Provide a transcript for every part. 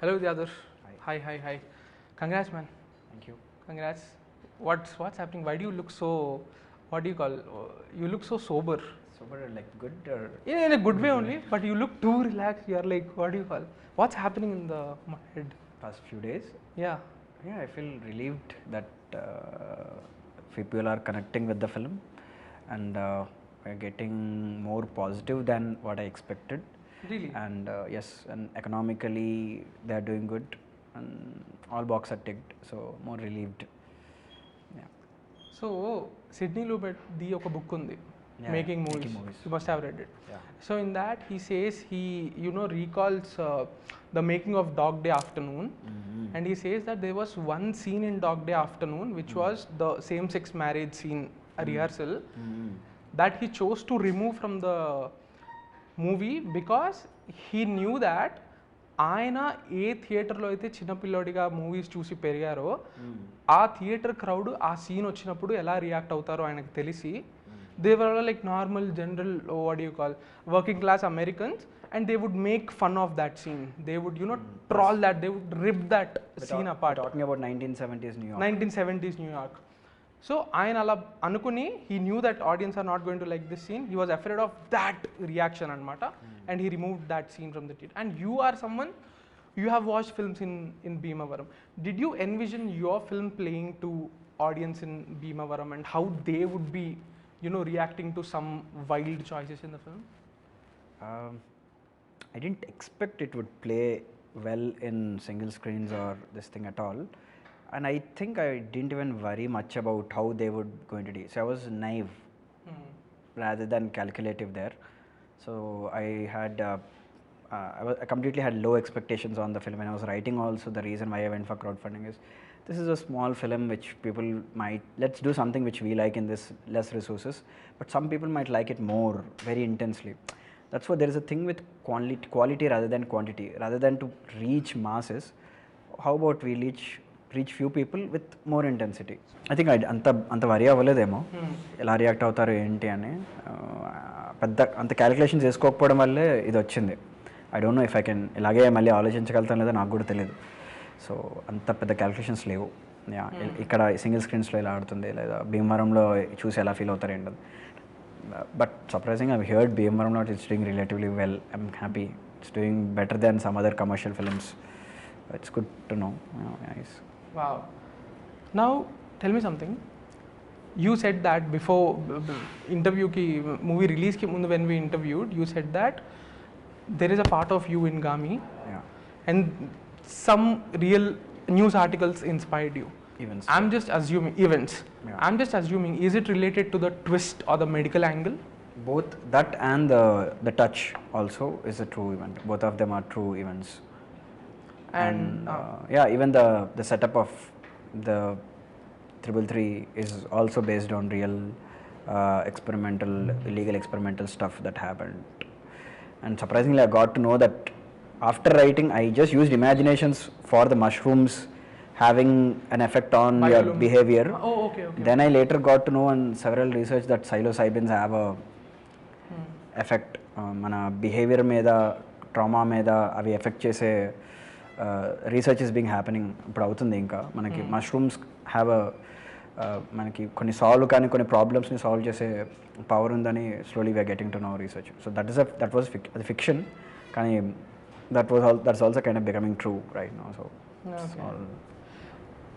Hello Vidyadhar. Hi. Congrats, man. Thank you. Congrats. What's happening? Why do you look so? What do you call? You look so sober. Sober, like good or? Yeah, in a good way only. But you look too relaxed. You are like, what do you call? What's happening in the head? Past few days. Yeah. Yeah, I feel relieved that people are connecting with the film, and we're getting more positive than what I expected. Really? And yes, and economically they are doing good, and all boxes are ticked. So more relieved. Yeah. So Sydney Lumet the oka book undi. Yeah, Making movies. You must have read it. Yeah. So in that he says he recalls the making of Dog Day Afternoon, and he says that there was one scene in Dog Day Afternoon which was the same-sex marriage scene, a rehearsal, that he chose to remove from the movie because he knew that ఆయన ఏ థియేటర్లో అయితే చిన్నపిల్లోడిగా movies చూసి పెరిగారో ఆ theatre crowd ఆ scene వచ్చినప్పుడు ఎలా react అవుతారో ఆయనకు తెలిసి they were like normal general what do you call working class Americans, and they would make fun of that scene. They would troll that, they would rip that scene apart. Talking about 1970s New York. 1970s New York. So ఆయన అలా అనుకుని he knew that audience are not going to like this scene. He was afraid of that reaction anamata, and he removed that scene from the theater. And you are someone, you have watched films in Bhimavaram. Did you envision your film playing to audience in Bhimavaram and how they would be reacting to some wild choices in the film? I didn't expect it would play well in single screens or this thing at all, and I think I didn't even worry much about how they would going to do. So I was naive rather than calculative there. So I had I completely had low expectations on the film. When I was writing also, the reason why I went for crowdfunding is this is a small film which people might, let's do something which we like in this less resources, but some people might like it more, very intensely. That's why there is a thing with quality rather than quantity. Rather than to reach masses, how about we reach few people with more intensity? I think anta worry avvaledemo ela react avtaru enti ani pedda anta calculations chesukoకపోవడం వల్లే ఇది వచ్చింది. I don't know if I can ఇలాగే మళ్ళీ ఆలోచించగలుగుతాను లేదా నాకు కూడా తెలియదు. So అంత పెద్ద క్యాలిక్యులేషన్స్ లేవు. ఇక్కడ సింగిల్ స్క్రీన్స్లో ఇలా ఆడుతుంది లేదా భీమవరంలో చూసి ఎలా ఫీల్ అవుతారు ఏంటది. బట్ సర్ప్రైజింగ్ ఐ హర్డ్ భీమవరంలో it's doing relatively well. I'm happy. It's doing better then some other commercial films. It's good to know. Wow. Now tell me something. You said that before interview ki movie release ki mundu when we interviewed, you said that there is a part of you in Gaami, and some real news articles inspired you. Events. I'm just assuming events. Yeah. I'm just assuming, is it related to the twist or the medical angle? Both that and the touch also is a true event. Both of them are true events. And yeah, even the setup of the 333 is also based on real illegal experimental stuff that happened. And surprisingly, I got to know that after writing, I just used imaginations for the mushrooms having an effect on your behavior. Oh, okay. Then I later got to know in several research that psilocybins have a effect mana behavior meda, trauma meda avi effect chese research is being happening ఇప్పుడు అవుతుంది. ఇంకా మనకి mushrooms have మనకి కొన్ని solve కానీ కొన్ని ప్రాబ్లమ్స్ని solve చేసే పవర్ ఉందని slowly we're getting to know research. So that was fiction, కానీ that's also kind of becoming true right now. So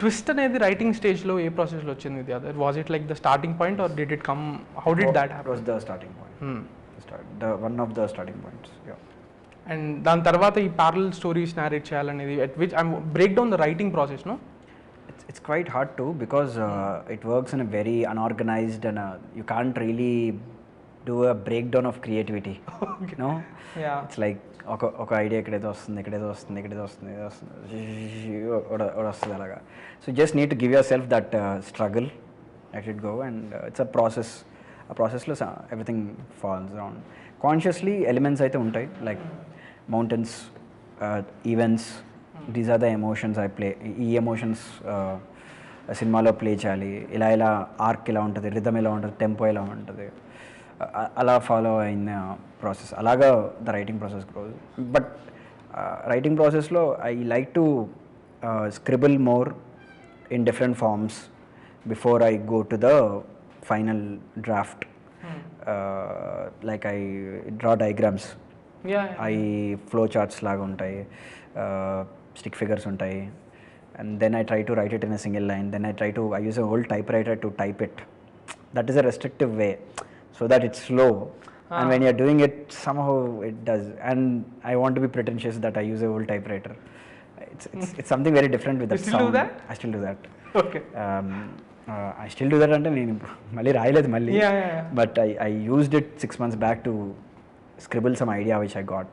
twist అనేది రైటింగ్ స్టేజ్లో ఏ ప్రాసెస్లో వచ్చింది? The other was it like the starting point or did it come, how did that happen? It was the starting point. One of the starting points. Yeah. And దాని తర్వాత ఈ parallel stories narrate చేయాలనేది at which I'm break down the writing process, no? It's quite hard to, because it works in a very unorganized and you can't really do a breakdown of creativity. Okay. No? Yeah. It's like ఒక idea ఇక్కడేదో వస్తుంది వస్తుంది అలాగా. So just need to give yourself that struggle, let it go, and it's a process. ఆ ప్రాసెస్లో everything falls around. Consciously elements అయితే ఉంటాయి, like mountains, events, these are the emotions I play. ఈ emotions సినిమాలో play చేయాలి, ఇలా arc ఇలా ఉంటుంది, రిథమ్ ఎలా ఉంటుంది, టెంపో ఎలా ఉంటుంది, అలా ఫాలో అయిన ప్రాసెస్. అలాగా the writing process grows. But writing ప్రాసెస్లో I like to scribble more in different forms before I go to the final draft. Like I draw diagrams. I flow charts laga untayi, stick figures untayi, and then I try to write it in a single line. Then I use an old typewriter to type it. That is a restrictive way so that it's slow. And when you're doing it, somehow it does. And I want to be pretentious that I use an old typewriter. It's something very different with that sound. You still do that? I still do that. Okay. I still do that ante nenu malli raayaledu malli. Yeah. But I used it 6 months back to scribble some idea which I got.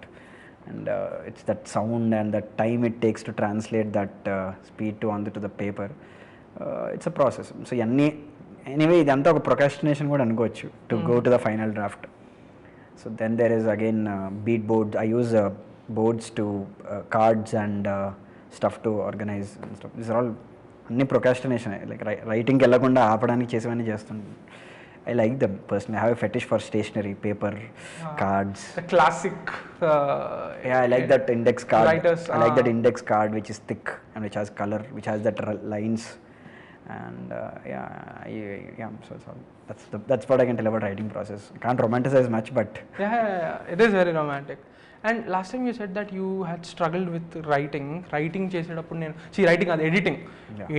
And it's that sound and the time it takes to translate that speed onto the paper. It's a process. So anyway idantha oka procrastination kuda anukochu to go to the final draft. So then there is again beat board. I use boards to cards and stuff to organize and stuff. These are all anni procrastination, like writing ki ellakunda aapadaniki chesevanni chestunna. I like them personally. I have a fetish for stationery, paper, cards. The classic. I like that index card. Writers, I like that index card which is thick and which has color, which has that lines. And so it's all. That's what I can tell about writing process. Can't romanticize much, but Yeah. It is very romantic. And last time you said that you had struggled with writing చేసేటప్పుడు నేను writing అది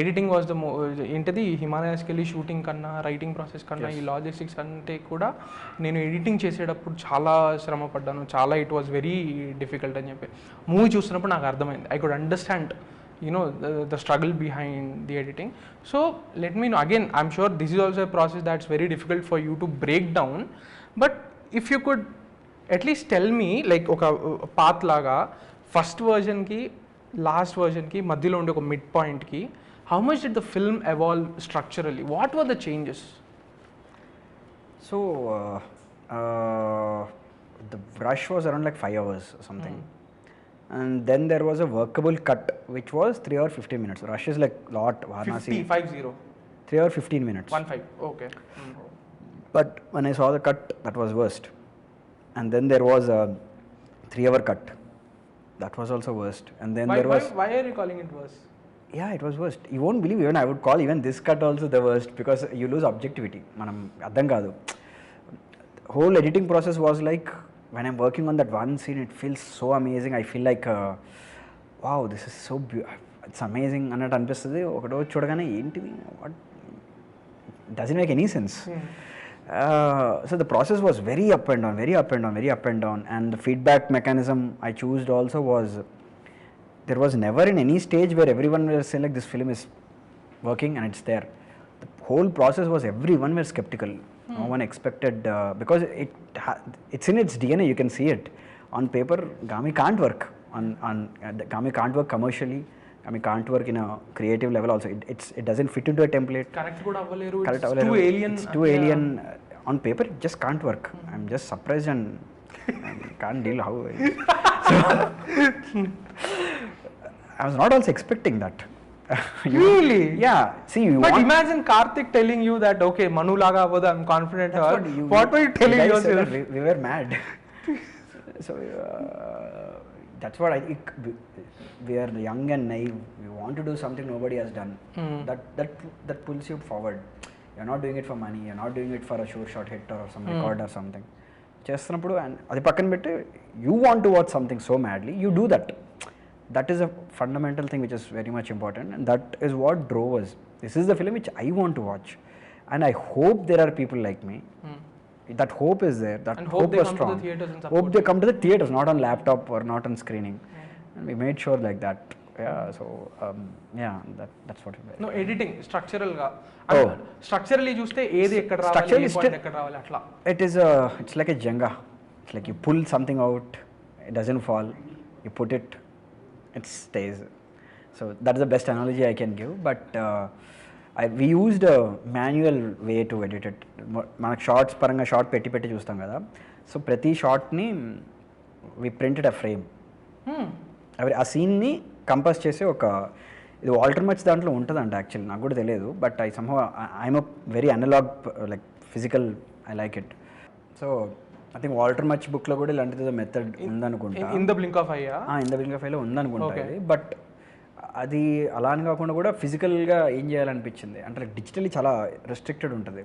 editing was the ఏంటిది హిమాలయాస్కి వెళ్ళి shooting కన్నా writing process కన్నా ఈ logistics అంటే కూడా నేను ఎడిటింగ్ చేసేటప్పుడు చాలా శ్రమ పడ్డాను, చాలా ఇట్ వాజ్ వెరీ డిఫికల్ట్ అని చెప్పి మూవీ చూస్తున్నప్పుడు నాకు అర్థమైంది. I could understand the struggle behind the editing. So let me know again, I'm sure this is also a process that's very difficult for you to break down, but if you could at least tell me like oka path laga first version ki last version ki madhyalo unde oka mid point ki how much did the film evolve structurally, what were the changes? So the rush was around like 5 hours or something. And then there was a workable cut which was 3 or 15 minutes. Rush is like lot. Varanasi 50 3 or 15 minutes. 15 okay. But when I saw the cut, that was worst. And then there was a 3-hour cut. That was also worst. And then why are you calling it worst? Yeah, it was worst. You won't believe, even I would call even this cut also the worst because you lose objectivity. Manam addam kaadu. Whole editing process was like, when I'm working on that one scene, it feels so amazing. I feel like, wow, this is so it's amazing. Annattu anipistadi. Okado chudagane enti what doesn't make any sense. So the process was very up and down. And the feedback mechanism I chose also was, there was never in any stage where everyone was saying like this film is working and it's there. The whole process was everyone were skeptical. No one expected, because it's in its DNA, you can see it. On paper, Gaami can't work. Gaami can't work commercially. Gaami can't work in a creative level also. It doesn't fit into a template. Correct kuda avvaleru. It's too alien. It's too alien. On paper, it just can't work. I'm just surprised and can't deal how. So, I was not also expecting that. Really? Yeah. See, but imagine Karthik telling you that, okay, Manu laga avada, I'm confident. What were you telling yourself? We were mad. So that's what I think. We are young and naive. We want to do something nobody has done. That pulls you forward. You're not doing it for money. You're not doing it for a sure shot hit or some record or something. చేస్తున్నప్పుడు అది పక్కన పెట్టి you want to watch something so madly, you do that. That is a fundamental thing which is very much important, and that is what drove us. This is the film which I want to watch, and I hope there are people like me. That hope is there. That and hope they was come strong. to the theaters and Hope they come to the theaters, not on laptop or not on screening. And we made sure like that. Yeah, so that's what it was. No, editing structural ga. Oh. Structurally చూస్తే ఏది ఎక్కడ రావాలి, Structurally ఏ point ఎక్కడ రావాలి అట్లా. It's like a Jenga. It's like you pull something out, it doesn't fall. You put it, it stays. So that's the best analogy I can give. But we used a manual way to edit it. మనకు shorts పరంగా short పెట్టి చూస్తాం కదా. So ప్రతి షార్ట్ని we printed a frame. ఆ సీన్ని compose చేసి ఒక ఇది వాల్టర్ మచ్ దాంట్లో ఉంటుందంట యాక్చువల్లీ, నాకు కూడా తెలియదు. But I'm a very analog like physical, I like it. So I think Walter Murch book lo kuda ilanti method undanukunta. In the blink of eye. In the blink of eye lo undanukunta idi. But అది అలా అని కాకుండా కూడా ఫిజికల్గా ఏం చేయాలనిపించింది అంటే like digitally చాలా రెస్ట్రిక్టెడ్ ఉంటుంది.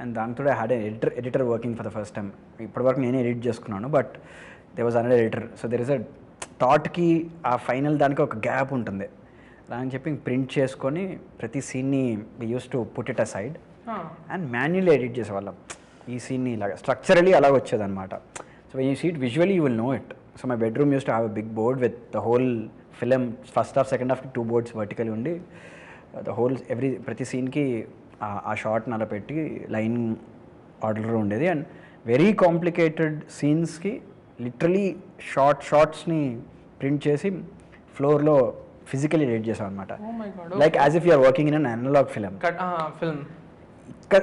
అండ్ దాంతో had editor working for the first time. ఇప్పటివరకు నేనే ఎడిట్ చేసుకున్నాను, but they was another editor. So there is a థాట్కి ఆ ఫైనల్ దానికి ఒక గ్యాప్ ఉంటుంది. అలా అని చెప్పి ప్రింట్ చేసుకొని ప్రతి సీన్ని we use to put it aside and manually edit చేసేవాళ్ళం. ఈ సీన్ని ఇలాగ స్ట్రక్చరలీ అలాగ వచ్చేదన్నమాట. So when you see it visually you will know it. So my bedroom use to have a big board with the whole film first half second హాఫ్కి 2 boards vertical ఉండి the whole ప్రతి సీన్కి ఆ షార్ట్ని అలా పెట్టి లైన్ ఆర్డర్లో ఉండేది. అండ్ వెరీ కాంప్లికేటెడ్ సీన్స్కి లిటరలీ షార్ట్స్ని ప్రింట్ చేసి ఫ్లోర్లో ఫిజికలీ ఎడిట్ చేసాం అనమాట. Like as if you're working in an analog film.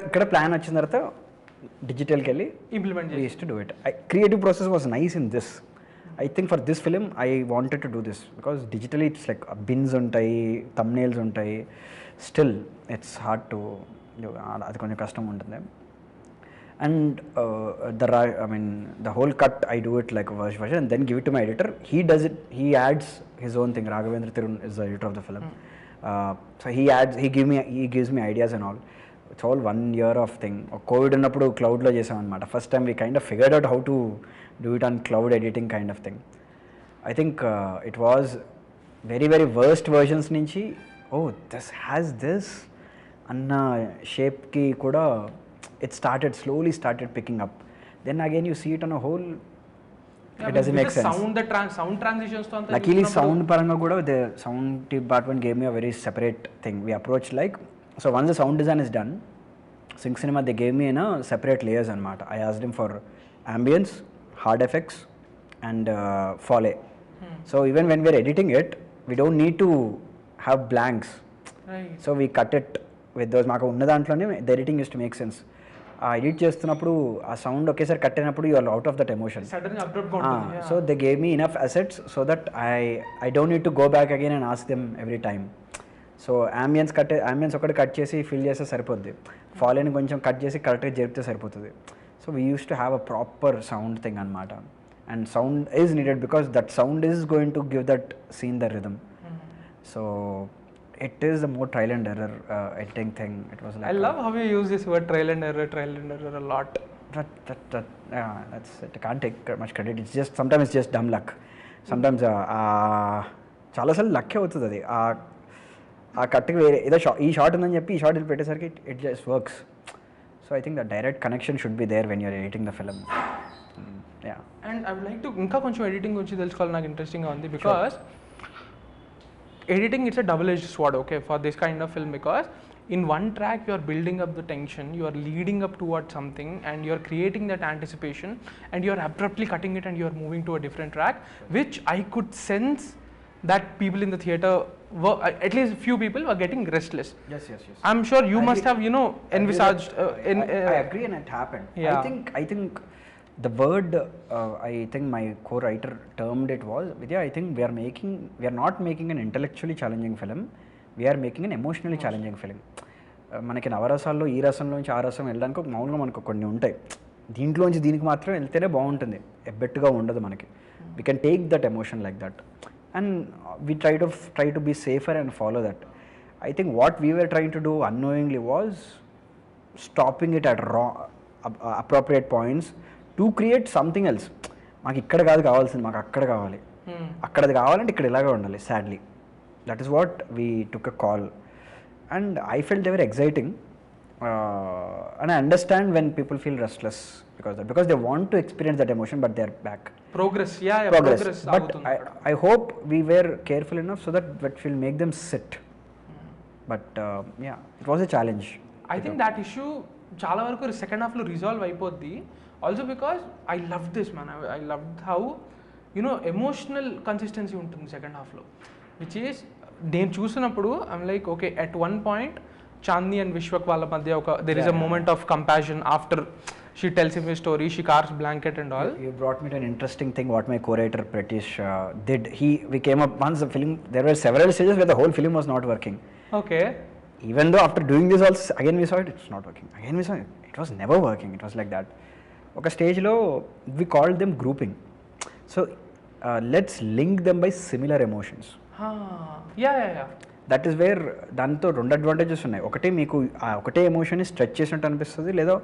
ఇక్కడ ప్లాన్ వచ్చిన తర్వాత డిజిటల్కి వెళ్ళి implement use to do it. Creative process was nice in this. I think for this film I wanted to do this because digitally it's like bins untayi, thumbnails untayi, still it's hard to adi konja kashtam untundi. And the whole cut I do it like a version and then give it to my editor. He does it, he adds his own thing. Raghavendra Thirun is the editor of the film. So he gives me ideas and all. It's all 1 year of thing. COVID ఉన్నప్పుడు క్లౌడ్లో చేసాం అనమాట. First time we kind of figured out how to do it on cloud editing kind of thing. I think it was very very worst versions నుంచి this has this అన్న షేప్కి కూడా it slowly started picking up. Then again you see it on a whole it doesn't make sense. Sound transitions to anta luckily sound paranga kuda the sound department gave me a very separate thing. We approached like, so once the sound design is done, Sync Cinema they gave me in a separate layers anamata. I asked him for ambience, hard effects and foley. So even when we are editing it, we don't need to have blanks, right? So we cut it with those. Maku unna dantlone the editing used to make sense. Edit చేస్తున్నప్పుడు ఆ sound ఒకేసారి cut అయినప్పుడు you are out of that emotion. So they gave me enough assets so that I don't need to go back again and ask them every time. So ambience ఒకటి cut చేసి fill చేస్తే సరిపోద్ది, ఫాలోని కొంచెం cut చేసి కరెక్ట్గా జరిపితే సరిపోతుంది. So we use to have a proper sound thing అనమాట. And sound is needed because that sound is going to give that scene the rhythm. So it is the more trial and error editing thing. It was like I love how you use this word trial and error a lot. Yeah, that's it. I can't take much credit. It's just sometimes it's just dumb luck. Sometimes చాలా సార్లు luck అవుతుంది అది. ఆ కట్కి వేరే ఏదో ఈ short ఉందని చెప్పి ఈ షార్ట్ పెట్టేసరికి it just works. So I think the direct connection should be there when you're editing the film. Yeah, and I would like to ఇంకా కొంచెం ఎడిటింగ్ గురించి తెలుసుకోవాలి, నాకు ఇంట్రెస్టింగ్గా ఉంది. Because editing, it's a double-edged sword, okay, for this kind of film, because in one track you are building up the tension, you are leading up towards something and you are creating that anticipation, and you are abruptly cutting it and you are moving to a different track, which I could sense that people in the theatre were, at least few people were getting restless. Yes. I'm sure you must have, envisaged I agree, and it happened. Yeah. I think the word I think my co-writer termed it was, Vidya, I think we are not making an intellectually challenging film, we are making an emotionally challenging film. మనకి నవరసాల్లో ఈ రసంలోంచి ఆ రసం వెళ్ళడానికి మామూలుగా మనకు కొన్ని ఉంటాయి, దీంట్లోంచి దీనికి మాత్రం వెళ్తేనే బాగుంటుంది, ఎబ్బెట్టుగా ఉండదు మనకి. We can take that emotion like that and we try to be safer and follow that. I think what we were trying to do unknowingly was stopping it at appropriate points to create something else. మాకు ఇక్కడ కాదు కావాల్సింది, మాకు అక్కడ కావాలి, అక్కడది కావాలంటే ఇక్కడ ఇలాగే ఉండాలి. Sadly that is what we took a call and I felt they were exciting and I understand when people feel restless because they want to experience that emotion but they are back. Progress. But I hope we were careful enough so that will make them sit. But it was a challenge. I think that issue చాలా వరకు second హాఫ్లో resolve అయిపోద్ది. Also because I loved this, man. I loved how, emotional consistency ఉంటుంది second హాఫ్లో, which is నేను చూసినప్పుడు I'm like, okay, at one point Chandi and Vishwak వాళ్ళ మధ్య there is a moment of compassion after she tells him his story, she carves blanket and all. You brought me to an interesting thing what my co-writer Pratish did. We came up once the film, there were several stages where the whole film was not working. Okay. Even though after doing this also, again we saw it, it's not working. Again we saw it, it was never working. It was like that. ఒక స్టేజ్లో we called them grouping. So let's link them by similar emotions. That is where దాంతో 2 advantages ఉన్నాయి. ఒకటి మీకు ఒకటే ఎమోషన్ని stretch చేసినట్టు అనిపిస్తుంది, లేదా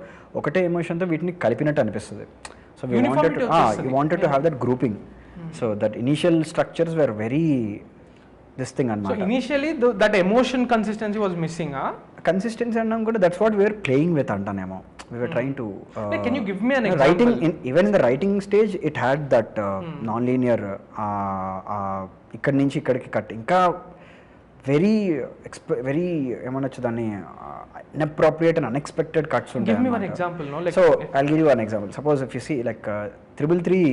ఒకటే ఎమోషన్తో వీటిని కలిపినట్టు అనిపిస్తుంది. So we wanted to have that grouping. So that initial structures were very this thing అన్నమాట. So initially that emotion consistency was missing, Consistency అన్నాం కూడా that's what we were playing with అంటానేమో. We were trying to like, can you give me an example? Writing even in the writing stage it had that non-linear ఇక్కడ నుంచి ఇక్కడికి cut, ఇంకా very ఏమనొచ్చు దాన్ని inappropriate and unexpected cuts ఉంటాయి. Give me one example, no? Like, so I'll give you one example. Suppose if you see like 333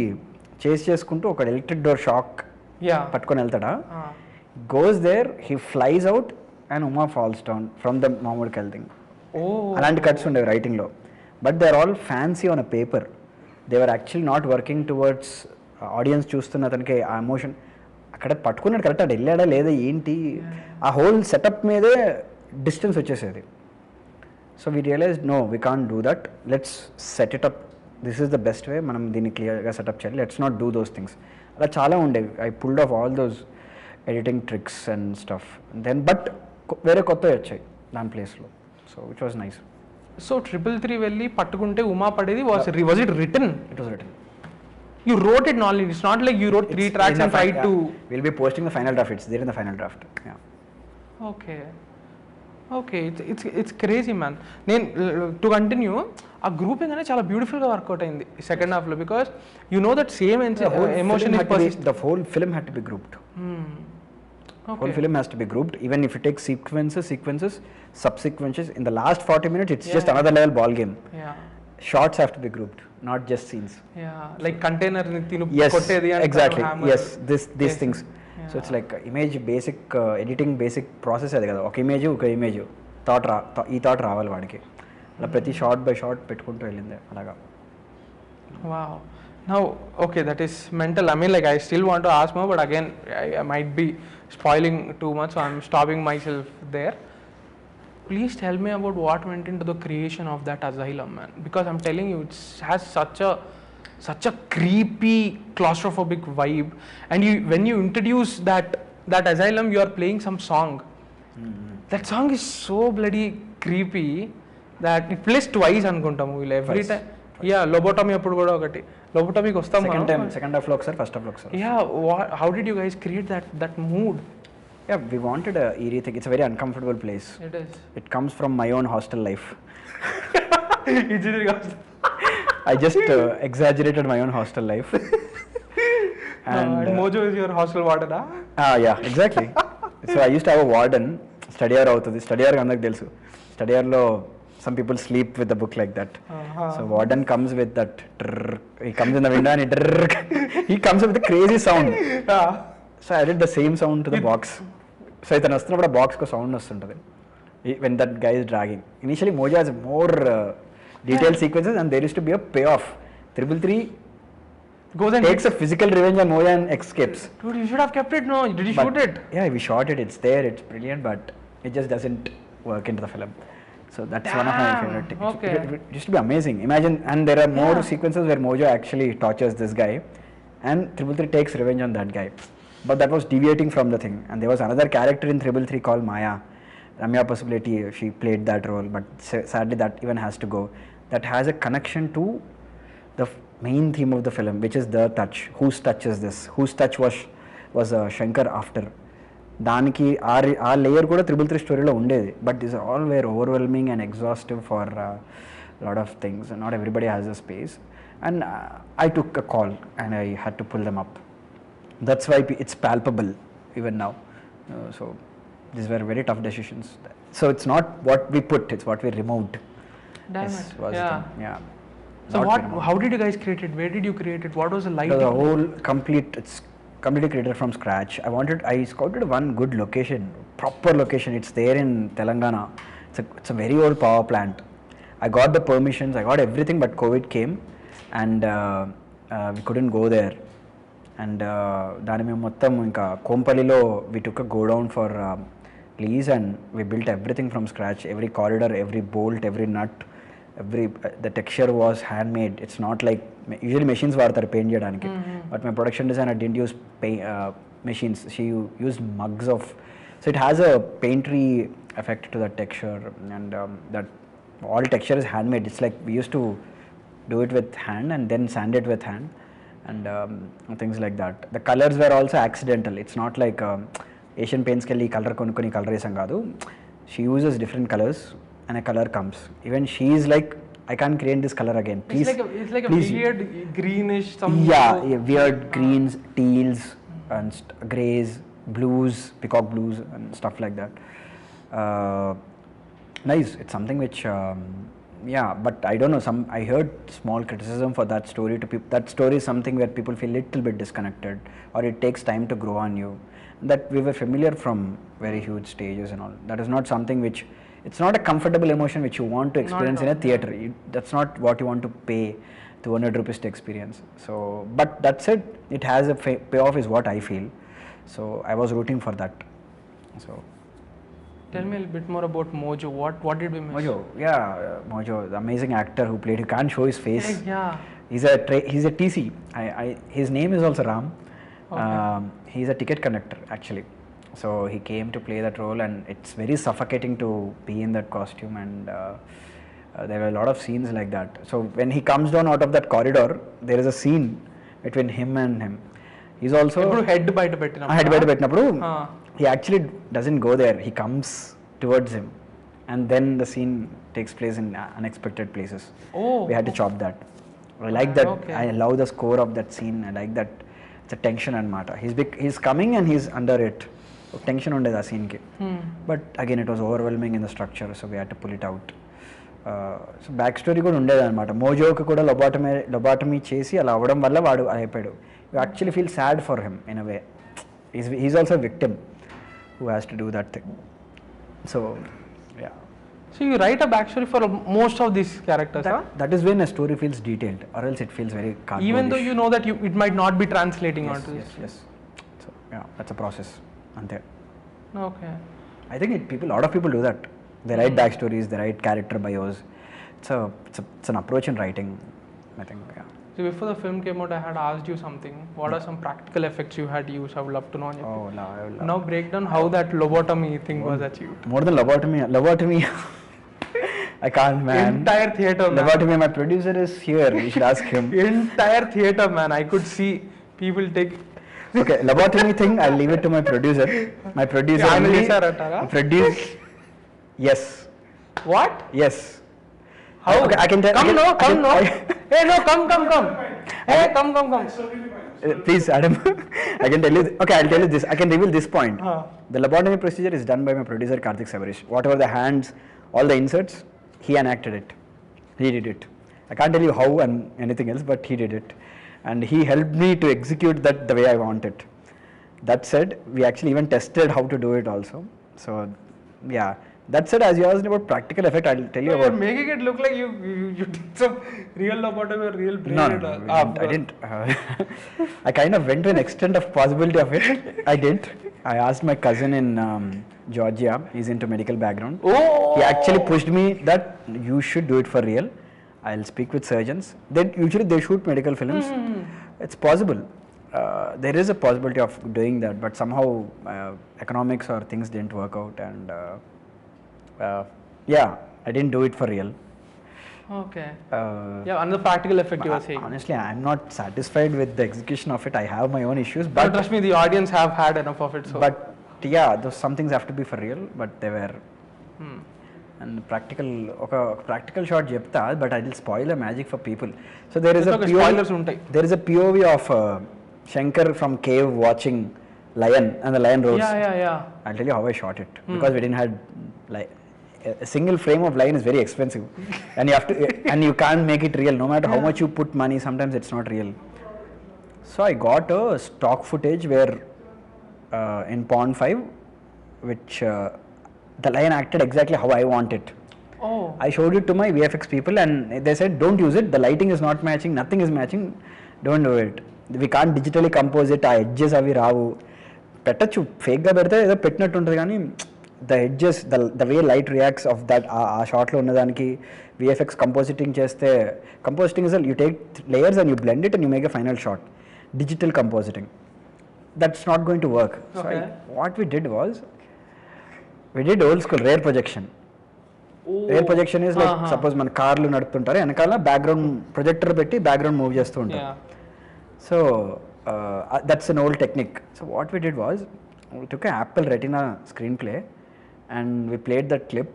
చేస్ చేసుకుంటూ ఒక electric door shock పట్టుకొని వెళ్తాడా, goes there, he flies out and Uma falls down from the Mahmood Kal thing. అలాంటి cuts ఉండేవి రైటింగ్లో. But they are all fancy on a paper. They are actually not working towards audience చూస్తున్న అతనికి ఆ emotion అక్కడ పట్టుకున్నాడు correct, అక్కడ వెళ్ళాడా లేదా ఏంటి, ఆ హోల్ సెటప్ మీదే డిస్టెన్స్ వచ్చేసేది. So we realise no we can't do that, let's set it up, this is the best way, మనం దీన్ని క్లియర్గా సెటప్ చేయాలి, let's not do those things. అలా చాలా ఉండేవి. I pulled off all those editing tricks and stuff. Then but వేరే కొత్తవి వచ్చాయి దాని ప్లేస్లో. So which was nice. So 333 వెళ్ళి పట్టుకుంటే ఉమా పడేది was it written? It was written. You wrote it normally. It's not like you wrote 3 tracks and tried to. We'll be posting the final draft. It's there in the final draft. Yeah. Okay. It's crazy, man. Then to continue, a grouping ane chala beautiful ga work out ayindi second half lo, because you know that same emotion is persistent. The whole film had to be grouped. Okay. Whole film has to be grouped. Even if you take sequences, subsequences, in the last 40 minutes it's just another level ball game. Shots have to be grouped, not just scenes. Like container ni tinu kottedi and exactly. Yes, these things. So it's like image basic editing basic process adi kada. Oka image ee thought రావాలి వాడికి, అలా ప్రతి shot by shot పెట్టుకుంటూ వెళ్ళింది అలాగా. Wow. Now, okay, that is mental. I mean, like, I still want to ask more, but again, I might be spoiling too much, so I'm stopping myself there. Please tell me about what went into the creation of that asylum, man. Because I'm telling you, it has such a creepy, claustrophobic vibe. And when you introduce that asylum, you are playing some song. That song is so bloody creepy that it plays twice అనుకుంటా మూవీలో every time. Lobotomy అప్పుడు కూడా ఒకటి lobotomyకి వస్తాం second half లో ఒకసారి first half లో ఒకసారి. How did you guys create that mood? We wanted a eerie thing. It's a very uncomfortable place. It is. It comes from my own hostel life. Engineering hostel. I just exaggerated my own hostel life. And Mojo is your hostel warden, yeah, exactly. So I used to have a warden. Study hour అవుతుంది. Study hour అందరికి తెలుసు. Study hour లో some people sleep with the book like that. So warden comes with that he comes in the window and he comes with a crazy sound. So I did the same sound to the box. So itanu వస్తున్నప్పుడు ఆ box కు sound వస్తుంటది when that guy is dragging. Initially Moja has more detailed sequences and there used to be a payoff. 333 goes and takes a physical revenge on Moja and escapes. Dude, you should have kept it. No, did you shoot it? Yeah, we shot it. It's there. It's brilliant, but it just doesn't work into the film. So that's one of my favorite things. Okay. It used to be amazing. Imagine, and there are more sequences where Mojo actually tortures this guy and 333 takes revenge on that guy. But that was deviating from the thing. And there was another character in 333 called Maya. Ramya possibility, she played that role, but sadly that even has to go. That has a connection to the main theme of the film, which is the touch. Whose touch is this? Whose touch was Shankar after? దానికి ఆ layer కూడా 333 స్టోరీలో ఉండేది, but this all were overwhelming and exhaustive for lot of things. Not everybody has a space and I took a call and I had to pull them up. That's why it's palpable even now. So these were very tough decisions. So it's not what we put, it's what we removed. Damn yes, it. was Yeah. So how did you guys create it? Where did you create it? What was the lighting? The whole it's completely created from scratch. I scouted one good location, proper location. It's there in Telangana. It's a very old power plant. I got the permissions, I got everything, but COVID came and we couldn't go there. And దాని మేము మొత్తం ఇంకా కోంపల్లిలో we took a go down for lease and we built everything from scratch. Every corridor, every bolt, every nut, the texture was handmade. It's not like usually machines vaartaru paint cheyadaniki, but my production designer didn't use machines. She used mugs of, so it has a paintery effect to the texture, and that all texture is handmade. It's like we used to do it with hand and then sand it with hand, and things like that. The colors were also accidental. It's not like Asian paints kelli color konukoni color esam kaadu. She uses different colors and a color comes. Even she is like, I can't create this color again. Please, it's like a weird greenish weird greens, teals, and greys, blues, peacock blues, and stuff like that. Nice. It's something which but I don't know. I heard small criticism for that story to people. That story is something where people feel little bit disconnected, or it takes time to grow on you. That we were familiar from very huge stages and all. That is not something which, it's not a comfortable emotion which you want to experience in a theatre. That's not what you want to pay 200 rupees to experience. So, but that said, it has a payoff is what I feel. So I was rooting for that. So tell me a bit more about Mojo. What did we miss? Mojo, Mojo, the amazing actor who played. You can't show his face. Yeah. He's a TC. His name is also Ram. Okay. He's a ticket conductor actually. So he came to play that role, and it's very suffocating to be in that costume, and there were a lot of scenes like that. So when he comes down out of that corridor, there is a scene between him and him. He's also head bite pettinappudu. He actually doesn't go there. He comes towards him, and then the scene takes place in unexpected places. We had to chop that. I like that. Okay. I love the score of that scene. I like that. It's a tension and matter. He's coming and he's under it. Tension ఉండేది ఆ సీన్కి. But again it was overwhelming in the structure, so we had to pull it out. So back story కూడా ఉండేది అనమాట. మోజోకి కూడా లొబాటమీ చేసి అలా అవ్వడం వల్ల వాడు అయిపోయాడు. You actually feel sad for him in a way. He's also victim who has to do that thing. So yeah. So you write a backstory for most of these characters, that is when a story feels detailed, or else it feels very cardboardish. Even though you know that it might not be translating onto this. Yes. So yeah, that's a process. Ante. Okay. I think lot of people do that. They write backstories, they write character bios. It's an approach in writing, I think. Yeah. So before the film came out, I had asked you something. What are some practical effects you had used? I would love to know. Now break down how that lobotomy thing was achieved. More than lobotomy. I can't, man. Entire theatre, man. Lobotomy, my producer is here. You should ask him. Entire theatre, man. I could see people take. Okay, lobotomy thing, I'll leave it to my producer. My producer. Produce. Yes. What? Yes. How? Okay, I can tell. Come, no. Hey, no, come. Hey, come. Please, Adam. I can tell you. Okay, I'll tell you this. I can reveal this point. The lobotomy procedure is done by my producer Karthik Savarish. Whatever the hands, all the inserts, he enacted it. He did it. I can't tell you how and anything else, but he did it, and he helped me to execute that the way I want it. That said, we actually even tested how to do it also. So, yeah. That said, as you asked about practical effect, I'll tell you about. You're making it look like you did some real lobotomy or real brain. No, I didn't. I kind of went to an extent of possibility of it. I did. I asked my cousin in Georgia. He's into medical background. He actually pushed me that you should do it for real. I'll speak with surgeons. Usually they shoot medical films. It's possible. There is a possibility of doing that, but somehow economics or things didn't work out, and I didn't do it for real. Okay. Another practical effect you were saying. Honestly, I'm not satisfied with the execution of it. I have my own issues, but trust me, the audience have had enough of it. So. But some things have to be for real, but they were. And practical shot చెప్తా, but I will spoil the magic for people. So there is a POV of Shankar from cave watching lion, and the lion roars. Yeah. I'll tell you how I shot it, because we didn't have a single frame of lion is very expensive, and you have to and you can't make it real. No matter how much you put money, sometimes it's not real. So I got a stock footage where in Pond 5, which the lion acted exactly how I want it. I showed it to my VFX people, and they said, don't use it, the lighting is not matching, nothing is matching, don't do it. We can't digitally compose it, ఆ edges అవి రావు. పెట్టచ్చు, ఫేక్గా పెడితే ఏదో పెట్టినట్టు ఉంటుంది, కానీ the edges, the way light reacts of that ఆ షాట్లో ఉన్నదానికి విఎఫ్ఎక్స్ కంపోజిటింగ్ చేస్తే, compositing is you take layers and you blend it and you make a final shot. Digital compositing, that's not going to work. So what we did was, we did old school rear projection. Rear projection is like, suppose మన కార్లు నడుపుతుంటారు, వెనకాల background projector పెట్టి background move చేస్తూ ఉంటారు. So that's an old technique. So what we did was, we took an Apple Retina screenplay and we played that clip.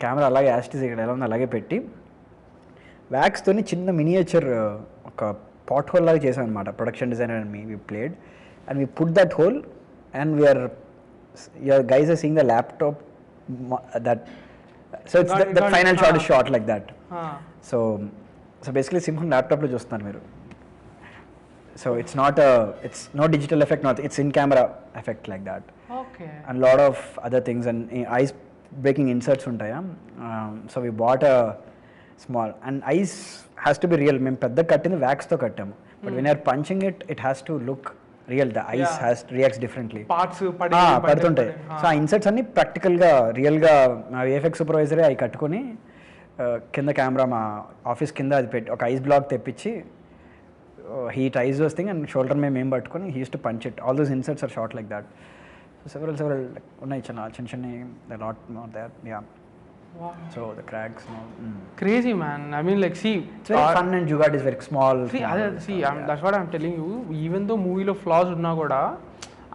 Camera అలాగే యాస్టిస్ ఇక్కడ ఎలా ఉంది అలాగే పెట్టి వ్యాక్స్తోని చిన్న మినియేచర్ ఒక పాట్ హోల్ లాగా చేసాం అనమాట. Production designer and me we played and we put that whole and we're your guys are seeing the laptop that. So it's the final shot is shot like that. So basically simple ల్యాప్టాప్లో చూస్తున్నారు మీరు. So it's no digital effect, it's in camera effect like that. Okay. And lot of other things and eyes breaking inserts untaya. So we bought a small, and eyes has to be real. Mem pedda kattindi wax tho kattamu, but when you are punching it, it has to look real. The eyes has reacts differently. Parts padutuntayi. So ఆ inserts అన్ని practical గా real గా మా VFX సూపర్వైజరే అవి కట్టుకొని కింద camera మా office కింద అది పెట్టి ఒక ఐస్ బ్లాక్ తెప్పించి he tries those thing and shoulder mein mem pattukoni he used to punch it. All those inserts are shot like that. So several unnai chinna a lot more there. Yeah. Wow. So the cracks crazy, man. I mean, like, see, it's very fun and jugaad is very small. That's what I'm telling you. Even though movie lo flaws unna kuda,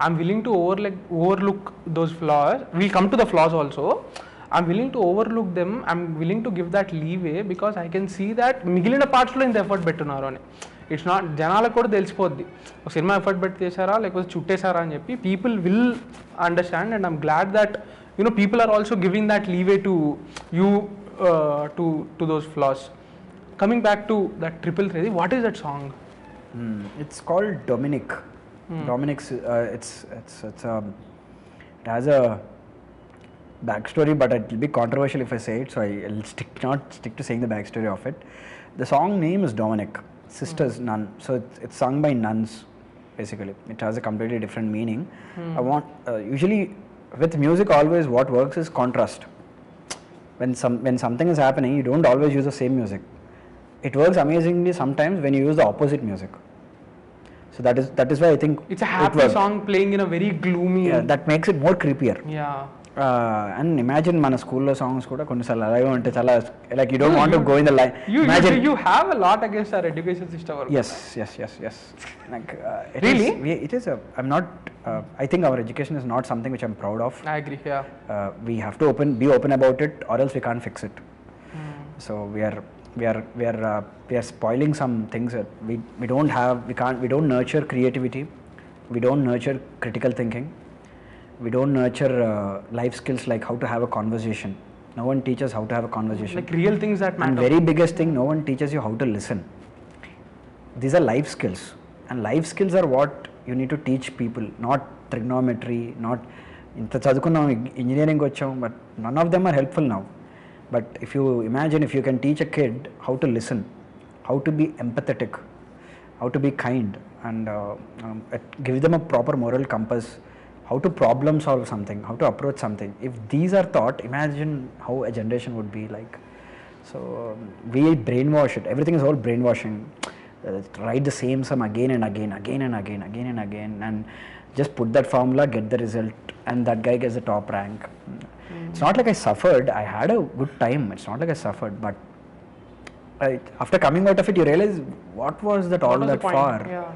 I'm willing to overlook those flaws. We'll come to the flaws also. I'm willing to overlook them. I'm willing to give that leeway because I can see that migilina parts lo in the effort bettunaru ani. It's not జనాలకు కూడా తెలిసిపోద్ది ఒక cinema effort పెట్టి చేశారా లేకపోతే చుట్టేశారా అని చెప్పి. People will understand and I'm glad that people are also giving that leeway to you to those flaws. Coming back to that 333, what is that song? It's called Dominic. Dominic's it has a backstory, but it will be controversial if I say it, so I'll stick to saying the backstory of it. The song name is Dominic, sisters, nun. So it's sung by nuns basically. It has a completely different meaning. I want usually with music always what works is contrast. When something is happening, you don't always use the same music. It works amazingly sometimes when you use the opposite music. So that is why I think it's a happy song playing in a very gloomy. Yeah, that makes it more creepier. Yeah. And imagine మన స్కూల్లో songs కూడా కొన్నిసార్లు అలాగే ఉంటే చాలా like you don't want to go in the line. Imagine you have a lot against our education system. Yes. Like really it is I'm not I think our education is not something which I'm proud of. I agree. Yeah. We have to be open about it or else we can't fix it. So we are spoiling some things that we don't nurture creativity, we don't nurture critical thinking, we don't nurture life skills like how to have a conversation. No one teaches how to have a conversation, like real things that matter. And very biggest thing, no one teaches you how to listen. These are life skills, and life skills are what you need to teach people, not trigonometry, not inta chadukunnam engineering vacham, but none of them are helpful now. But if you imagine, if you can teach a kid how to listen, how to be empathetic, how to be kind, and give them a proper moral compass, how to problem solve something, how to approach something. If these are taught, imagine how a generation would be like. So we brainwash it. Everything is all brainwashing. Write the same sum again and again, and just put that formula, get the result, and that guy gets the top rank. It's not like I suffered. I had a good time. It's not like I suffered, but after coming out of it, you realize what was that all that for? Yeah.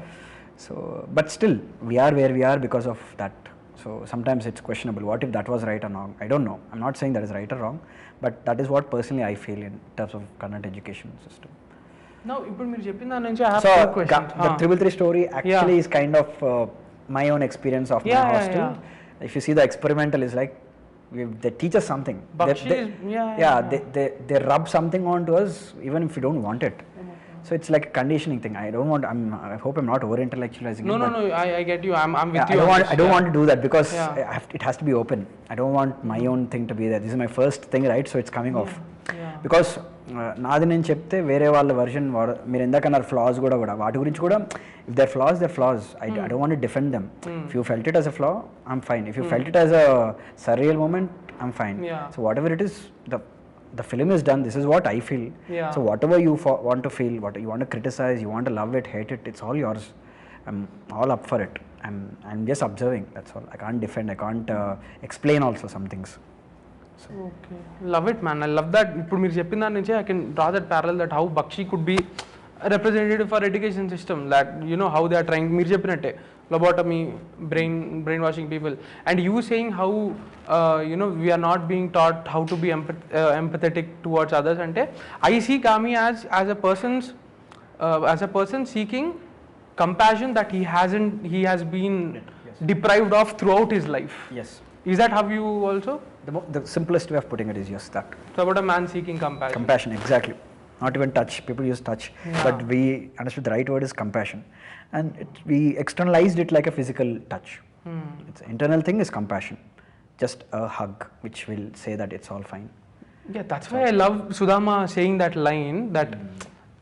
So, but still, we are where we are because of that. So sometimes it's questionable. What if that was right or wrong? I don't know. I'm not saying that is right or wrong, but that is what personally I feel in terms of Kannada education system. Now, ఇప్పుడు మీరు చెప్పిన దాని నుంచి I have so a question. The 333 story actually is kind of my own experience of my hostel. If you see the experimental is like they teach us something. They rub something onto us even if we don't want it. So it's like a conditioning thing. I hope I'm not over intellectualizing. No, I get you. I'm with you. I don't want to do that because it has to be open. I don't want my own thing to be there. This is my first thing, right? So it's coming off. Because నాది నేను చెప్తే వేరే వాళ్ళ version మీరు ఎందాకన్నారు floss కూడా వాటి గురించి కూడా if there flaws I don't want to defend them. If you felt it as a flaw I'm fine. If you felt it as a surreal moment I'm fine. Yeah. So whatever it is, the film is done. This is what I feel. Yeah. So whatever you want to feel, what you want to criticize, you want to love it, hate it, it's all yours. I'm all up for it. I'm just observing. That's all. I can't defend. I can't explain also some things. So. Okay. Love it, man. I love that. ఇప్పుడు మీరు చెప్పిన దాని నుంచి I can draw that parallel that how Bakshi could be a representative for education system, that how they are trying. మీరు చెప్పినట్టే lobotomy, brainwashing people, and you saying how we are not being taught how to be empathetic towards others. Ante I see Gaami as a person seeking compassion that he has been deprived of throughout his life. Yes. Is that how you also? The simplest way of putting it is yes, that. So about a man seeking compassion. Compassion, exactly. Not even touch. People use touch, but we understood the right word is compassion, and we externalized it like a physical touch. Its internal thing is compassion, just a hug, which will say that it's all fine. Yeah, that's why I love Sudama saying that line that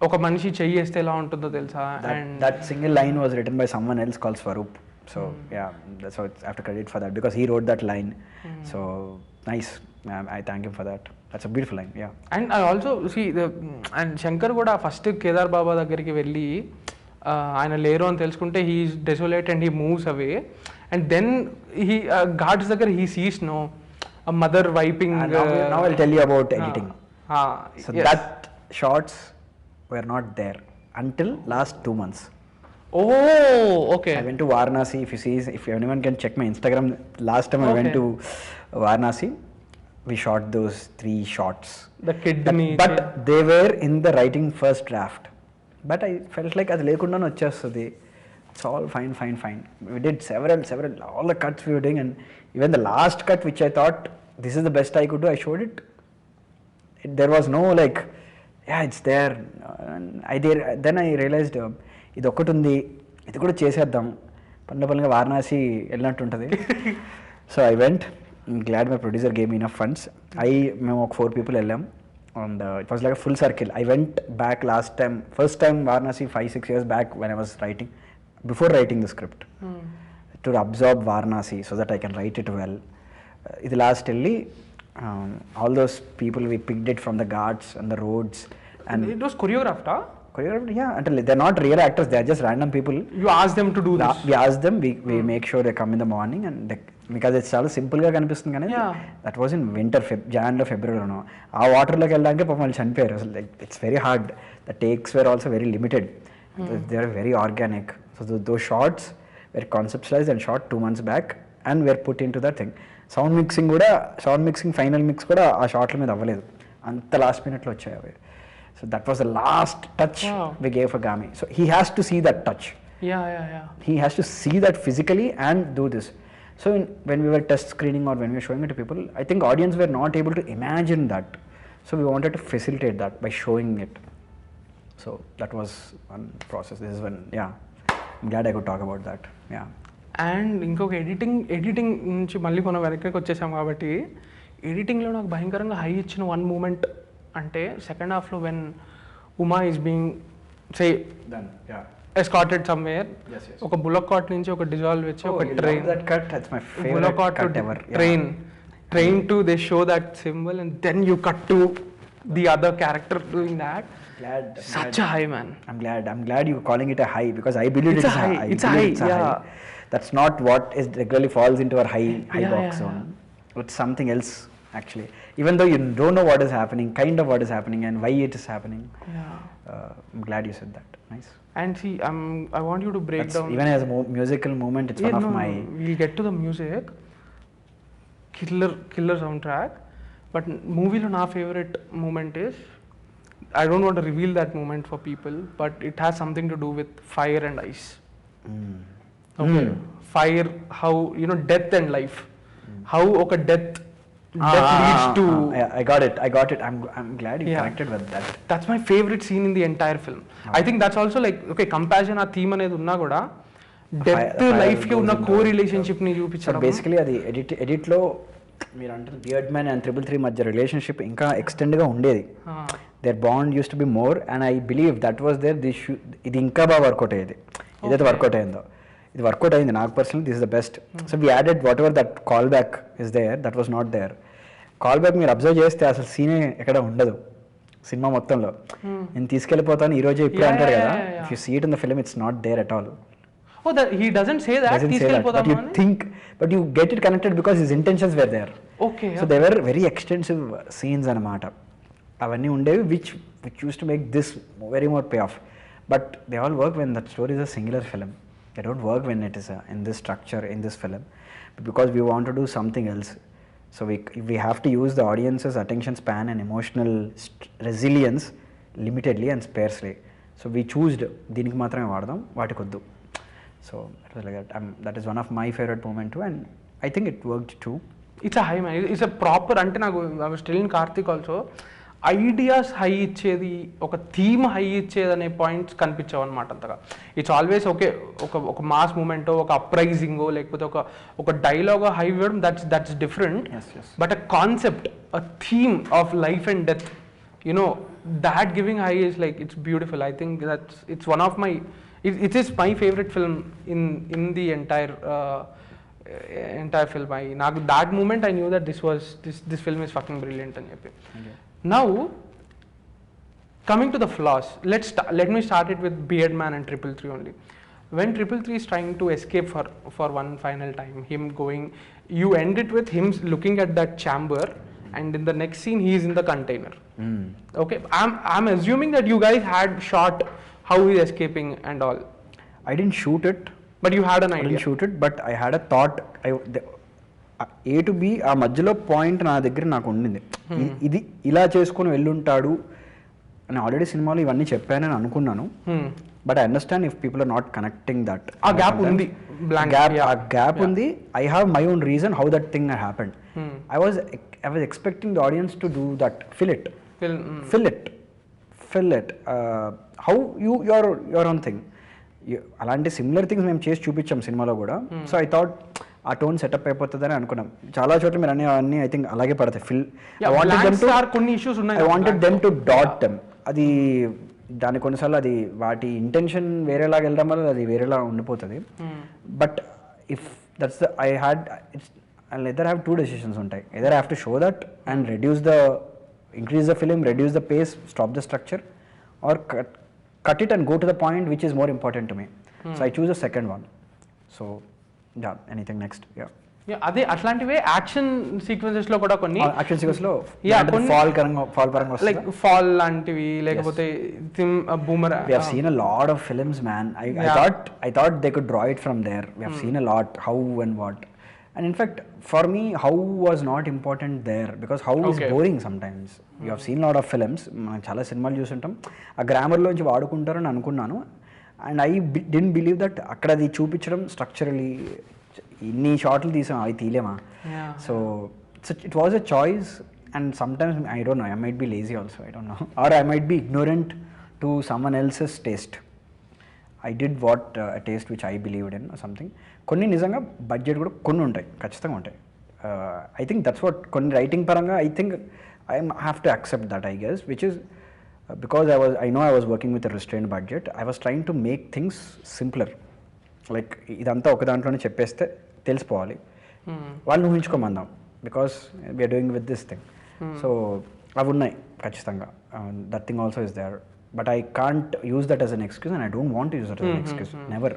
oka manishi cheyi este ela untundo telusa, and that single line was written by someone else called Swaroop. So yeah, that's why I have to credit for that, because he wrote that line. So nice. I thank him for that. That's a beautiful line. Yeah. And I also see and Shankar kuda first Kedar Baba దగ్గరికి వెళ్ళి ఆయన లేరు అని తెలుసుకుంటే he is desolate and he moves away, and then he guards దగ్గర he sees a mother wiping. Now I'll tell you about editing. So yes. That shots were not there until last 2 months. Oh, okay. I went to Varanasi. If anyone can check my Instagram, last time I went to Varanasi, we shot those 3 shots. The kid but they were in the writing first draft. But I felt like అది లేకుండా వచ్చేస్తుంది. It's all fine. We did several, all the cuts we were doing, and even the last cut, which I thought this is the best I could do, I showed it. There was no like, yeah, it's there. Then I realized ఇది ఒక్కటి ఉంది, ఇది కూడా చేసేద్దాం, పనులుగా వారణాసి వెళ్ళినట్టు ఉంటుంది. So I went. I'm glad my producer gave me enough funds. మేము ఒక 4 people వెళ్ళాం, and it was like a full circle. I went back first time Varanasi 5-6 years back when I was writing, before writing the script, to absorb Varanasi so that I can write it well. This last వెళ్ళి all those people, we picked it from the ghats and the roads, and it was choreographed, huh? Choreographed, yeah. Until they're not real actors, they're just random people. You ask them to do this? We ask them, we make sure they come in the morning, and because it's చాలా సింపుల్గా కనిపిస్తుంది కానీ that was in winter జాన్లో ఫిబ్రవరిలోనో ఆ వాటర్లోకి వెళ్ళడానికి పాపం వాళ్ళు చనిపోయారు. అసలు like it's very hard. The takes were also very limited. They are very organic. So those shots were conceptualised and shot 2 months back, and were put into that thing. Sound mixing final mix కూడా ఆ షార్ట్ల మీద అవ్వలేదు, అంత last మినిట్లో వచ్చాయి అవి. So that was the last touch we gave for Gaami. So he has to see that touch. He has to see that physically and do this. So when we were test screening or when we were showing it to people, I think audience were not able to imagine that. So we wanted to facilitate that by showing it. So that was one process. This is when, I'm glad I could talk about that. Yeah. And ఇంకొక editing నుంచి మళ్ళీ మనం వెనక్కి వచ్చేసాం కాబట్టి, ఎడిటింగ్లో నాకు భయంకరంగా high ఇచ్చిన వన్ మూమెంట్ అంటే సెకండ్ హాఫ్లో when Uma is being escorted somewhere. Yes. ఒక బుల్లక్ కార్ట్ నుంచి ఒక డిజాల్వ్ వచ్చి ఒక train, that cut, that's my favorite cut ever. Train to they show that symbol, and then you cut to the other character doing that. Such a high, man. I'm glad you calling it a high, because I believe it's a high. It's a high. That's not what is regularly falls into our high box zone. It's something else actually. Even though you don't know what is happening, kind of what is happening and why it is happening. I'm glad you said that. Nice. And see, I want you to break down. Even as a musical moment, it's one of my. We'll get to the music. Killer soundtrack. But movie lo na favorite moment is, I don't want to reveal that moment for people, but it has something to do with fire and ice. Okay. Fire, how death and life. How okay death leads to. I got it. I'm glad you connected with that. That's my favorite scene in the entire film. I think that's also like, okay, compassion ఆ theme అనేది ఉన్నా కూడా death life కి ఉన్న కో relationship ని చూపించడం. Basically అది edit లో మీరు అంటే బియర్డ్ మ్యాన్ అండ్ 333 మధ్య రిలేషన్షిప్ ఇంకా ఎక్స్టెండ్ గా ఉండేది. Their bond use to be more, and I believe that was there. ఇది ఇంకా బాగా వర్కౌట్ అయ్యేది. ఇదైతే వర్కౌట్ అయిందో, ఇది వర్కౌట్ అయింది నాకు personally. This is the best. So we added whatever that call back is there, that was not there. Call back మీరు అబ్జర్వ్ చేస్తే అసలు సీనే ఎక్కడ ఉండదు సినిమా మొత్తంలో. నేను తీసుకెళ్ళిపోతాను ఈ రోజే ఇప్పుడు అంటారు కదా, if you see it in the film it's not there at all. Oh, he doesn't say that. But you think, but you get it connected because his intentions were there. Okay. So they were very extensive scenes anamata. Avanni undevi which used to make this very more payoff. But they all work when that story is a singular film. They don't work when it is in this structure in this film, because we want to do something else. So we have to use the audience's attention span and emotional resilience limitedly and sparsely. So we chose దీనికి మాత్రమే వాడదాం, వాటికి వద్దు. So it was like that. That is one of my favorite moments too, and I think it worked too. It's a high man. It's a proper. Ante naku I was telling Karthik also. Ideas high ఇచ్చేది, ఒక theme high ఇచ్చేది అనే points కనిపించావు అనమాట అంతగా. It's always okay, ఒక mass మూమెంటో, ఒక అప్రైజింగో, లేకపోతే ఒక డైలాగో హై ఇవ్వడం, that's different. But a concept, a theme of life and death, you know, that giving high is like, it's beautiful. I think it's one of my, it is my favorite film in the entire film. That moment I knew that this film is fucking brilliant అని చెప్పి. Now coming to the flaws, let me start it with Beardman and 333 only. When 333 is trying to escape for one final time, him going, you end it with him looking at that chamber, and in the next scene he is in the container. Okay, I'm assuming that you guys had shot how he is escaping and all. I didn't shoot it, but you had an idea. I didn't shoot it, but I had a thought. A to B ఆ మధ్యలో point నా దగ్గర నాకు ఉండింది, ఇది ఇలా చేసుకుని వెళ్ళుంటాడు అని. ఆల్రెడీ సినిమాలో ఇవన్నీ చెప్పానని అనుకున్నాను, but I understand if people are not connecting that. ఆ గ్యాప్ ఉంది, ఆ గ్యాప్ ఉంది. I have my own reason how that thing happened. I was expecting the audience to do that, fill it. How your own thing. అలాంటి similar things మేము చేసి చూపించాం సినిమాలో కూడా. సో ఐ థాట్ ఆ టోన్ సెటప్ అయిపోతుందని అనుకున్నాం. చాలా చోట్ల మీరు అన్ని ఐ థింక్ అలాగే పడతాయి. కొన్ని ఇష్యూస్ ఉన్నాయి, I wanted them to dot them. అది దాని కొన్నిసార్లు అది వాటి ఇంటెన్షన్ వేరేలాగా వెళ్ళడం వల్ల అది వేరేలా ఉండిపోతుంది. But if that's the I had, I'll either have two decisions ఉంటాయి. Either I have to show that and increase the film, reduce the pace, stop the structure, or cut it and go to the point which is more important to me. So I choose the second one. So yeah, anything next? Yeah. అదే అట్లాంటివే action sequences లో కూడా కొన్ని action sequence లో fall పరంగా like fall లాంటివి, లేకపోతే boomer. We have seen a lot of films, man. I thought they could draw it from there. We have seen a lot, how and what. And in fact, for me, how was not important there, because how is boring sometimes. You have seen a lot of films, మనం చాలా సినిమాలు చూస్తుంటాం, ఆ గ్రామర్లోంచి వాడుకుంటారని అనుకున్నాను. And I didn't believe that అక్కడ అది చూపించడం structurally ఇన్ని షార్ట్లు తీసాం అవి తీలేమా. So it was a choice. And sometimes I don't know, I might be lazy also, I don't know, or I might be ignorant to someone else's taste. I did what a taste which I believed in or something. కొన్ని నిజంగా budget కూడా కొన్ని ఉంటాయి, ఖచ్చితంగా ఉంటాయి. I think that's what, కొన్ని writing పరంగా I think I have to accept that, I guess, which is because I know I was working with a restrained budget. I was trying to make things simpler. Like ఇదంతా ఒక దాంట్లోనే చెప్పేస్తే తెలిసిపోవాలి, వాళ్ళు ఊహించుకోమందాం, because we are doing with this thing. So అవి ఉన్నాయి ఖచ్చితంగా. That thing also is there. But I can't use that as an excuse, and I don't want to use that as an excuse. Never.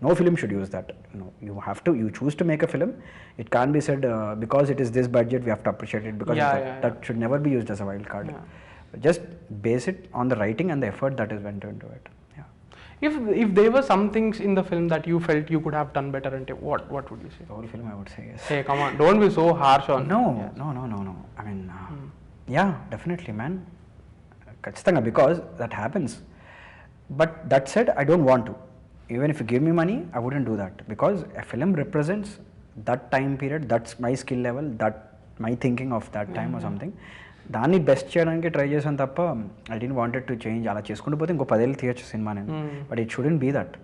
No film should use that. No, you choose to make a film. It can't be said because it is this budget we have to appreciate it, because that should never be used as a wild card. Just base it on the writing and the effort that is went into it. If there were some things in the film that you felt you could have done better, and what would you say? The whole film, I would say, yes. Hey, come on, don't be so harsh on. No. I mean, yeah, definitely, man. ఖచ్చితంగా, because that happens. But that said, I don't want to. Even if you give me money, I wouldn't do that, because a film represents that time period, that's my skill level, that my thinking of that time or something. దాన్ని best చేయడానికి try చేసాను తప్ప I don't wanted to change. అలా చేసుకుంటూ పోతే ఇంకో 10 ఏళ్ళు తీయచ్చు సినిమా నేను. But it shouldn't be that.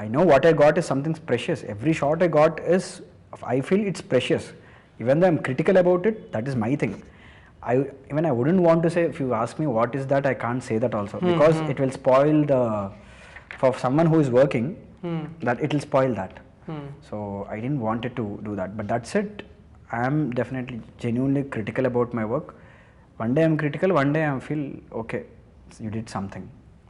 I know what I got is something precious. Every shot I got is, I feel it's precious. Even though I'm critical about it, that is my thing. I wouldn't want to say, if you ask me what is that, I can't say that also, because it will spoil for someone who is working, that it will spoil that. So I didn't want it to do that. But that's it. I am definitely genuinely critical about my work. One day I'm critical, one day I feel okay, you did something.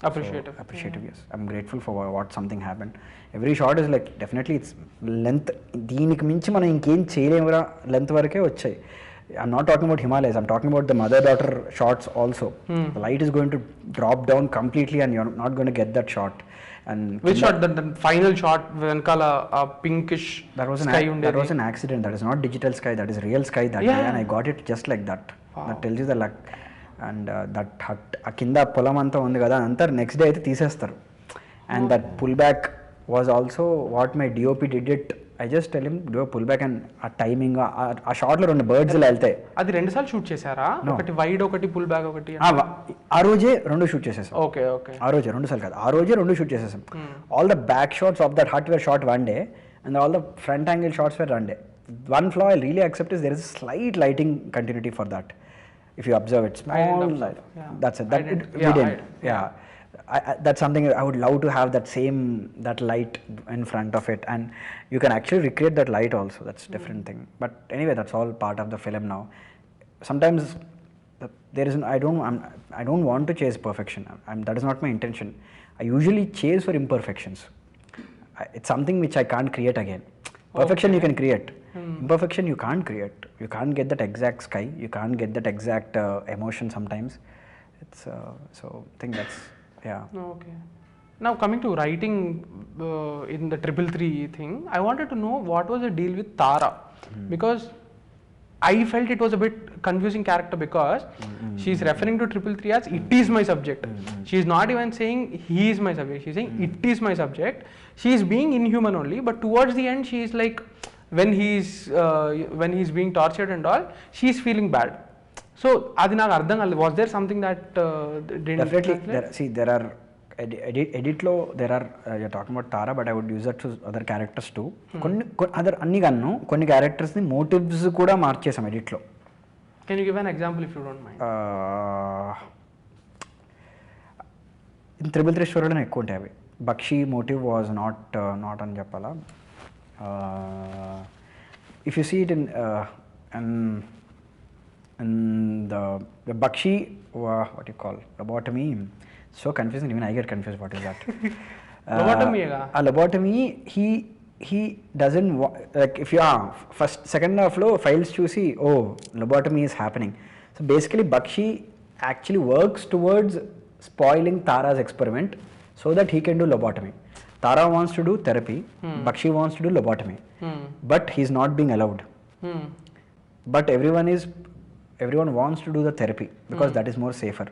Appreciative. So, appreciative, yes. I'm grateful for what something happened. Every shot is like, definitely it's length. దీనికి మించి మనం ఇంకేం చేయలేమురా length వరకే వచ్చాయి. I'm not talking about Himalayas, I'm talking about the mother-daughter shots also. The light is going to drop down completely and you're not going to get that shot. And which shot? The final shot, venkala pinkish sky undedi. That was an accident. That is not digital sky, that is real sky that day, and I got it just like that. Wow. That tells you the luck. And that hut, a kinda polam anta undi kada, anta next day aithe teesestaru. And that pullback was also what my DOP did it. I just tell him do a pullback and a timing a shot lo rendu birds la eltayi. Adi rendu saal shoot chesara, okati wide okati pullback okati. ఆ రోజే రెండు shoot చేసేసాం. Okay okay. ఆ రోజే రెండు సార్లు కాదు, ఆ రోజే రెండు షూట్ చేసేసాం. All the back shots of that hut were shot one day and all the front angle shots were one day. One flaw I really accept is there is a slight lighting continuity for that. If you observe it, small light. Yeah. That's it. We didn't. Yeah. That's something I would love to have, that light in front of it, and you can actually recreate that light also. That's different thing. But anyway, that's all part of the film now. Sometimes there is I don't want to chase perfection. That is not my intention. I usually chase for imperfections. It's something which I can't create again. Perfection you can create. Imperfection you can't create. You can't get that exact sky. You can't get that exact emotion sometimes. It's so I think that's Okay. Now coming to writing in the 333 thing, I wanted to know what was the deal with Tara, because I felt it was a bit confusing character because she's referring to 333 as it is my subject. She's not even saying he is my subject. She's saying it is my subject. She's being inhuman only, but towards the end she's like when he's being tortured and all, she's feeling bad. So adi naaku ardham kaledu. Was there something that didn't definitely there are edit lo there are you're talking about Tara, but I would use that to other characters too. Other anni gannu konni characters ni motives kuda marchesam edit lo. Can you give an example if you don't mind? In 333 story lo ekku untayi. Bakshi motive was not అని చెప్పాలా. If you see it in the Bakshi, what you call lobotomy, so confusing, even I get confused what is that. Lobotomy lobotomy, he doesn't like, if you first second half lo files choose, oh lobotomy is happening. So basically Bakshi actually works towards spoiling Tara's experiment so that he can do lobotomy. Tara wants to do therapy, Bakshi wants to do lobotomy, but he's not being allowed. But everyone wants to do the therapy because that is more safer.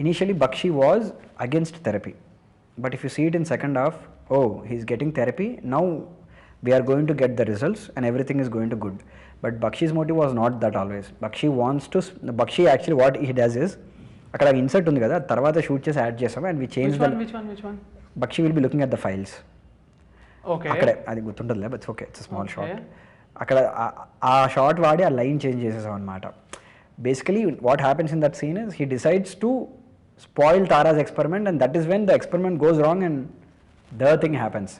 Initially Bakshi was against therapy, but if you see it in second half, oh he's getting therapy, now we are going to get the results and everything is going to good. But Bakshi's motive was not that always. Bakshi actually what he does is, అక్కడ insert ఉంది కదా, తర్వాత shoot చేసి add చేసాము and we change which one Bakshi will be looking at the files. Okay. అక్కడే అది గుర్తుంటుందిలే, but okay it's small shot. అక్కడ ఆ షాట్ వాడి ఆ లైన్ చేంజ్ చేసేసాం అనమాట. Basically what happens in that scene is he decides to spoil Tara's experiment and that is when the experiment goes wrong and the thing happens.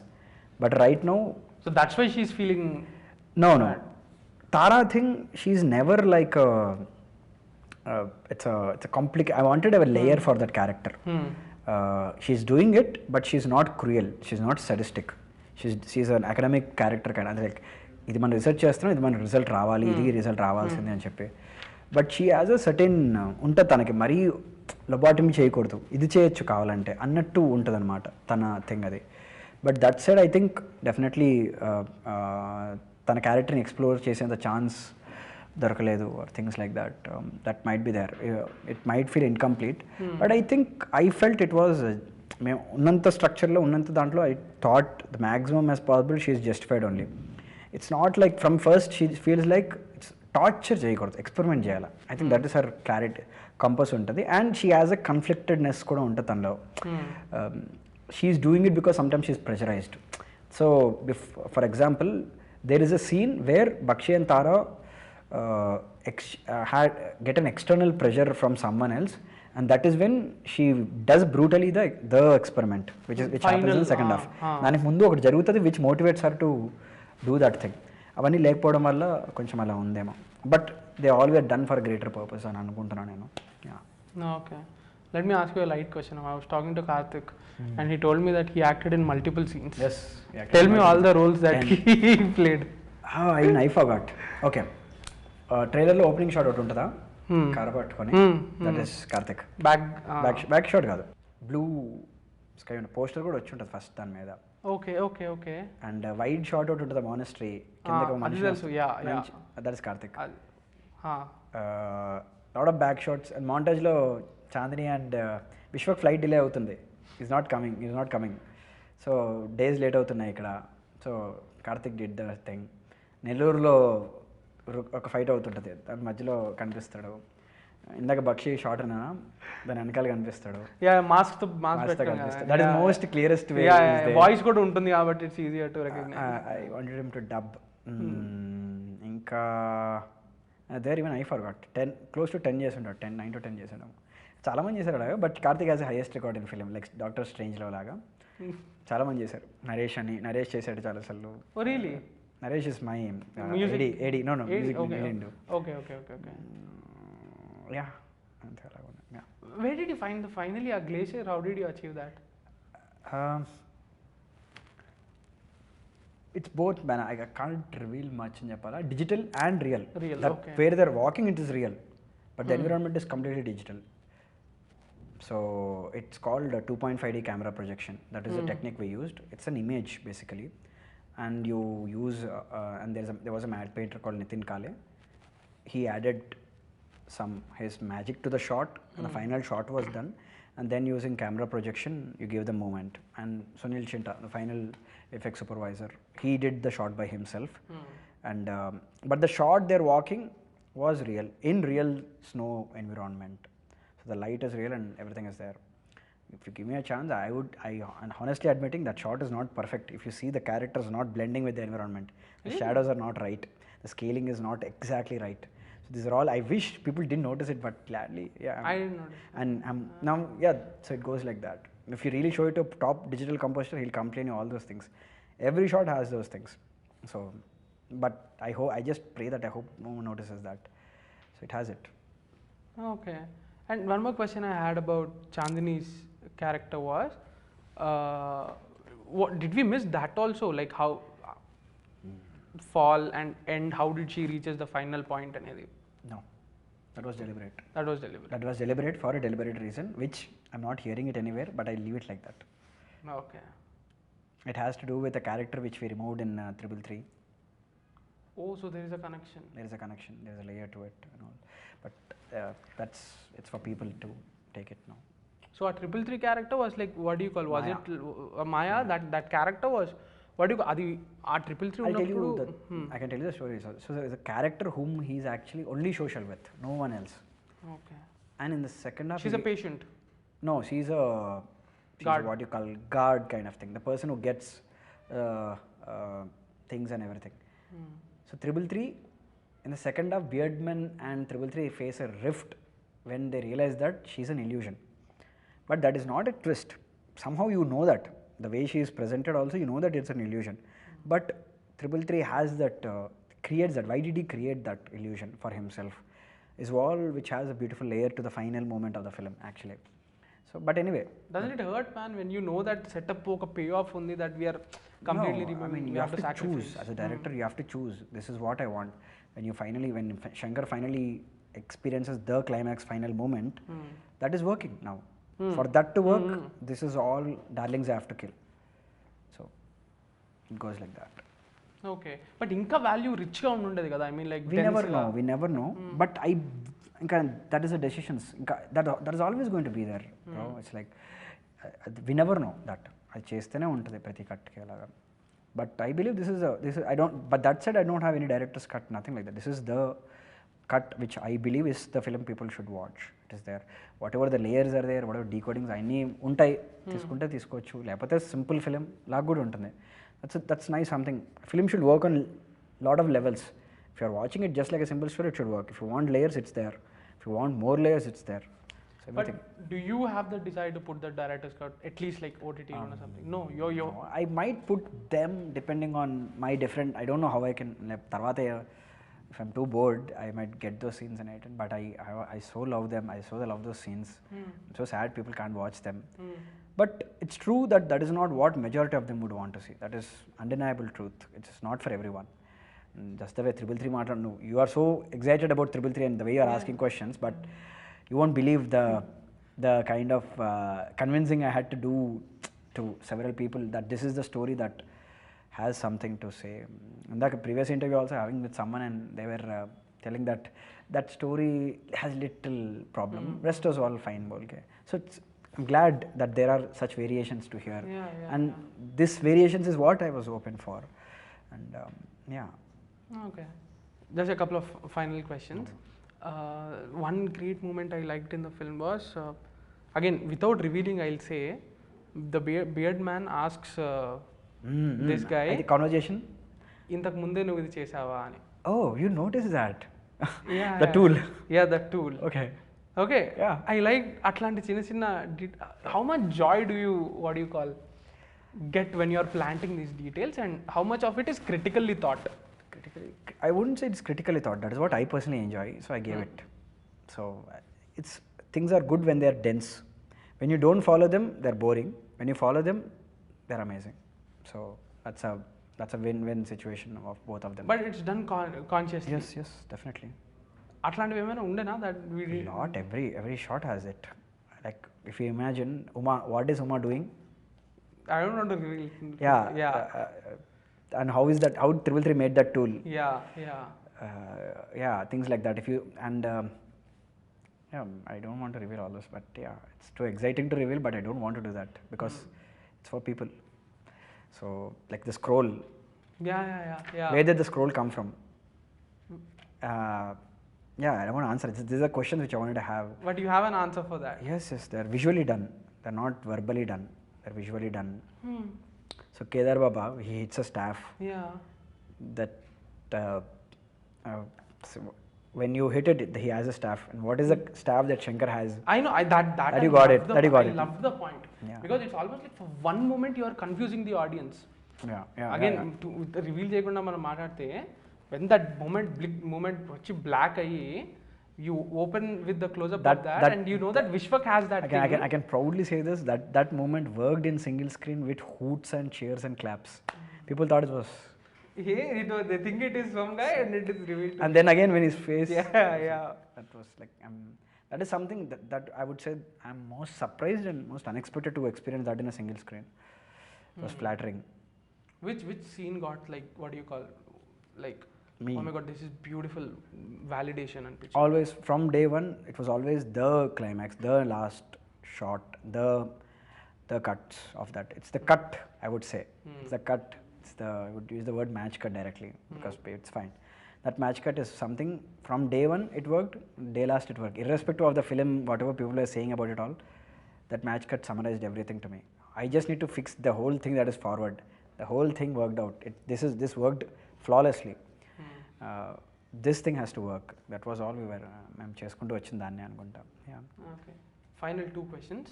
But right now so that's why she's feeling no Tara thing, she's never like it's a complicated. I wanted a layer for that character. She's doing it, but she's not cruel, she's not sadistic, she's an academic character kind of like, ఇది మనం research చేస్తున్నాం, ఇది మన result రావాలి, ఇది result రావాల్సింది అని చెప్పి. But she has a certain ఉంటుంది తనకి, మరీ లొబాటమీ చేయకూడదు, ఇది చేయొచ్చు కావాలంటే అన్నట్టు ఉంటుంది అనమాట తన థింగ్ అది. But that side I think definitely తన క్యారెక్టర్ని ఎక్స్ప్లోర్ చేసేంత ఛాన్స్ దొరకలేదు or things like that. That might be there, it might feel incomplete. But I think I felt it was, మేము ఉన్నంత స్ట్రక్చర్లో ఉన్నంత దాంట్లో I thought the maximum as possible she is justified only. It's not like from first she feels like it's torture చేయకూడదు, experiment చేయాలి. I think that is her clarity compass ఉంటుంది. And she has a conflictedness కూడా ఉంటుంది తనలో. She's doing it because sometimes she's pressurised. So for example there is a scene where Bakshi and Tara get an external pressure from someone else, and that is when she does brutally the experiment, which happens in the second half. Danik mundu okati jarugutadi which motivates her to do that thing. అవన్నీ లేకపోవడం వల్ల కొంచెం అలా ఉందేమో. But they always done for greater purpose అని అనుకుంటున్నాను నేను. Okay. Let me ask you a light question. I was talking to Karthik and he told me that he acted in multiple scenes. Yes. Tell me all the roles that he played. I forgot. Okay. ట్రైలర్లో opening shot ఒకటి ఉంటుందా, కార పట్టుకొని, that is Karthik. Back shot కాదు, blue sky ఉన్న poster కూడా వచ్చి ఉంటుంది ఫస్ట్ దాని మీద. ఓకే. అండ్ వైడ్ షాట్ ఒకటి ఉంటుంది మానస్ట్రీ కింద, that is Karthik. Lot of back shots and మాంటేజ్లో Chandini and Vishwak flight delay అవుతుంది, is not coming. So days late అవుతున్నాయి ఇక్కడ. So Karthik did the thing. నెల్లూరులో ఒక ఫైట్ అవుతుంటుంది, దాని మధ్యలో కనిపిస్తాడు. ఇందాక బక్షి షాట్ అన్నా, దాని వెనకాల కనిపిస్తాడు. That is most clearest way. Voice కూడా ఉంటుంది కాబట్టి it's easier to recognise. I wanted him to dub. ఇంకా there even I forgot 10 close to 10 చేసి ఉంటాడు, 9 to 10 చేసాడు. చాలామంది చేశారు అలాగా. But Karthik has highest record in film, like doctor స్ట్రేంజ్లో లాగా చాలామంది చేశారు. నరేష్ చేశాడు చాలాసార్లు. Naresh is my AD. No music విండు. ఓకే. Yeah, అంతే అలాగా ఉన్నాయి. Where did you find finally a glacier? How did you achieve that? It's both, man. I can't reveal much in చెప్పాలా. Digital and real. Okay. Where they're walking, it is real, but the environment is completely digital. So it's called a 2.5D camera projection. That is the technique we used. It's an image basically, and you use and there was a matte painter called Nitin Kale. He added his magic to the shot, and the final shot was done. And then using camera projection, you give the movement. And Sunil Chinta, the final effect supervisor, he did the shot by himself. And but the shot they're walking was real, in real snow environment. So the light is real and everything is there. If you give me a chance, and honestly admitting that shot is not perfect. If you see the characters not blending with the environment, the shadows are not right, the scaling is not exactly right. So these are all, I wish people didn't notice it, but gladly, I didn't notice. And now, so it goes like that. If you really show it to a top digital composer, he'll complain you all those things. Every shot has those things. So, but I just pray that I hope no one notices that. So it has it. Okay. And one more question I had about Chandini's character was, what did we miss that also? Like how fall and end, how did she reaches the final point and everything? No, that was deliberate. That was deliberate for a deliberate reason, which I'm not hearing it anywhere, but I leave it like that. Okay. It has to do with a character which we removed in 333. Oh, so there is a connection. There is a connection. There is a layer to it and all. But it's for people to take it now. So a 333 character was like, what do you call? Was Maya. It Maya? That character was. What do you call? Adi 333. I'll tell you. I can tell you the story. So there is a character whom he's actually only social with, no one else. Okay. And in the second half, she's a patient. No, she's what you call guard kind of thing. The person who gets things and everything. So 333, in the second half, Beardman and 333 face a rift when they realize that she's an illusion. But that is not a twist. Somehow you know that. The way she is presented also, you know that it's an illusion. But 333 has that, creates that. Why did he create that illusion for himself? Is all which has a beautiful layer to the final moment of the film actually. So, but anyway. Doesn't it hurt, man, when you know that setup a payoff only that we are completely removing? I mean, you have to choose. As a director, you have to choose. This is what I want. When Shankar finally experiences the climax final moment, that is working now. For that to work, this is all darlings I have to kill. So it goes like that. Okay, but inka value rich ga undundadi kada. I mean, like we never know. But that is a decisions. That is always going to be there. Bro. It's like we never know that. I chestene untadi prati cut ki alaga. But I believe this is I don't. But that said, I don't have any director's cut. Nothing like that. This is the cut which I believe is the film people should watch. It is there. Whatever the layers are there, whatever decodings అన్నీ ఉంటాయి, తీసుకుంటే తీసుకోవచ్చు. లేకపోతే simple film లాగా కూడా ఉంటుంది. That's nice something. Film should work on lot of levels. If you are watching it just like a simple story, it should work. If you want layers, it's there. If you want more layers, it's there. So everything. But do you have the desire to put the director's cut at least like OTT or something? No, you're. No, I might put them depending on my different. I don't know how I can. Tarvata, if I'm too bored, I might get those scenes and edit. But I so love them. I so love those scenes. I'm so sad people can't watch them. But it's true that that is not what majority of them would want to see. That is undeniable truth. It's not for everyone. Just the way 333 no, you are so excited about 333 and the way you are asking questions, but you won't believe the kind of convincing I had to do to several people that this is the story that has something to say. In the previous interview also having with someone, and they were telling that that story has little problem, rest was all fine. Okay. So I'm glad that there are such variations to hear, and this variations is what I was open for, and yeah. Okay. Just a couple of final questions. One great moment I liked in the film was, again, without revealing, I'll say, the beard man asks this guy, the conversation? ఇంతకు ముందే నువ్వు ఇది చేసావా అని. Oh, you noticed that? Yeah. The tool? Yeah, the tool. Okay. Okay. Yeah. I like అట్లాంటి చిన్న చిన్న how much joy do you, what do you call, get when you are planting these details, and how much of it is critically thought? I wouldn't say it's critically thought. That is what I personally enjoy, so I gave it. So it's things are good when they are dense. When you don't follow them, they're boring. When you follow them, they're amazing. So that's a win-win situation of both of them. But it's done consciously. Yes, definitely. అట్లాంటివి ఏమైనా ఉండేనా that we Not every shot has it. Like if you imagine Uma, what is Uma doing? I don't want to reveal. Yeah. And how is that? How 333 made that tool? Yeah, things like that. If you and yeah, I don't want to reveal all this, but yeah, it's too exciting to reveal. But I don't want to do that because it's for people. So like the scroll. Yeah. Where did the scroll come from? Yeah, I don't want to answer. These are questions which I wanted to have. But you have an answer for that. Yes, they're visually done. They're not verbally done. They're visually done. So Kedar Baba, he hits a staff. Yeah. That so when you hit it, he has a staff. And what is the staff that Shankar has? I know that you got it. That you got it. I love the point. Yeah. Because it's almost like for one moment you are confusing the audience. Yeah. Again, to reveal చేయకుండా మనం మాట్లాడితే when that moment వచ్చి black అయ్యి you open with the close up of that and you know that Vishwak has that thing. I can proudly say this, that moment worked in single screen with hoots and cheers and claps. People thought it was they think it is some guy and it is revealed. And then again when his face, yeah. That was like that is something that I would say I'm most surprised and most unexpected to experience that in a single screen. It was flattering. Which scene got like, what do you call, like, Me. oh my god, this is beautiful validation and picture? Always from day one, it was always the climax, the last shot, the cuts of that. It's the cut, I would say. It's the cut. I would use the word match cut directly because it's fine. That match cut is something from day one it worked, day last it worked. Irrespective of the film, whatever people are saying about it all, that match cut summarized everything to me. I just need to fix the whole thing that is forward. The whole thing worked out. This worked flawlessly. This thing has to work. That was all we were చేసుకుంటూ వచ్చిన దాన్ని అనుకుంటా. Okay. Final 2 questions.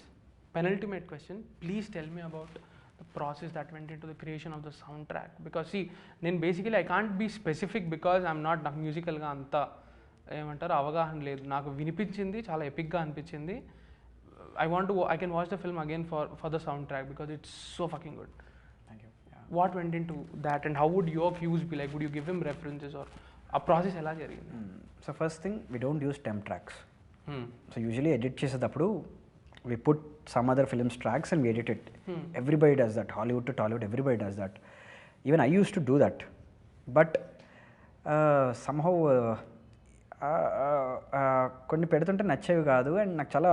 Penultimate question. Please tell me about the process that went into the creation of the soundtrack. Because see, నేను basically I can't be specific because I'm not నాకు మ్యూజికల్గా అంత ఏమంటారు అవగాహన లేదు. నాకు వినిపించింది చాలా ఎపిక్గా అనిపించింది. I can watch the film again for the soundtrack because it's so fucking good. What went into that and how would your cues be like? Would you give him references or a process ఎలా జరిగింది? So first thing, we don't use temp tracks. So usually edit చేసేటప్పుడు we put some other film's tracks and we edit it. Everybody does that. Hollywood to Tollywood, everybody does that. Even I used to do that. But somehow కొన్ని పెడుతుంటే నచ్చేవి కాదు and నాకు చాలా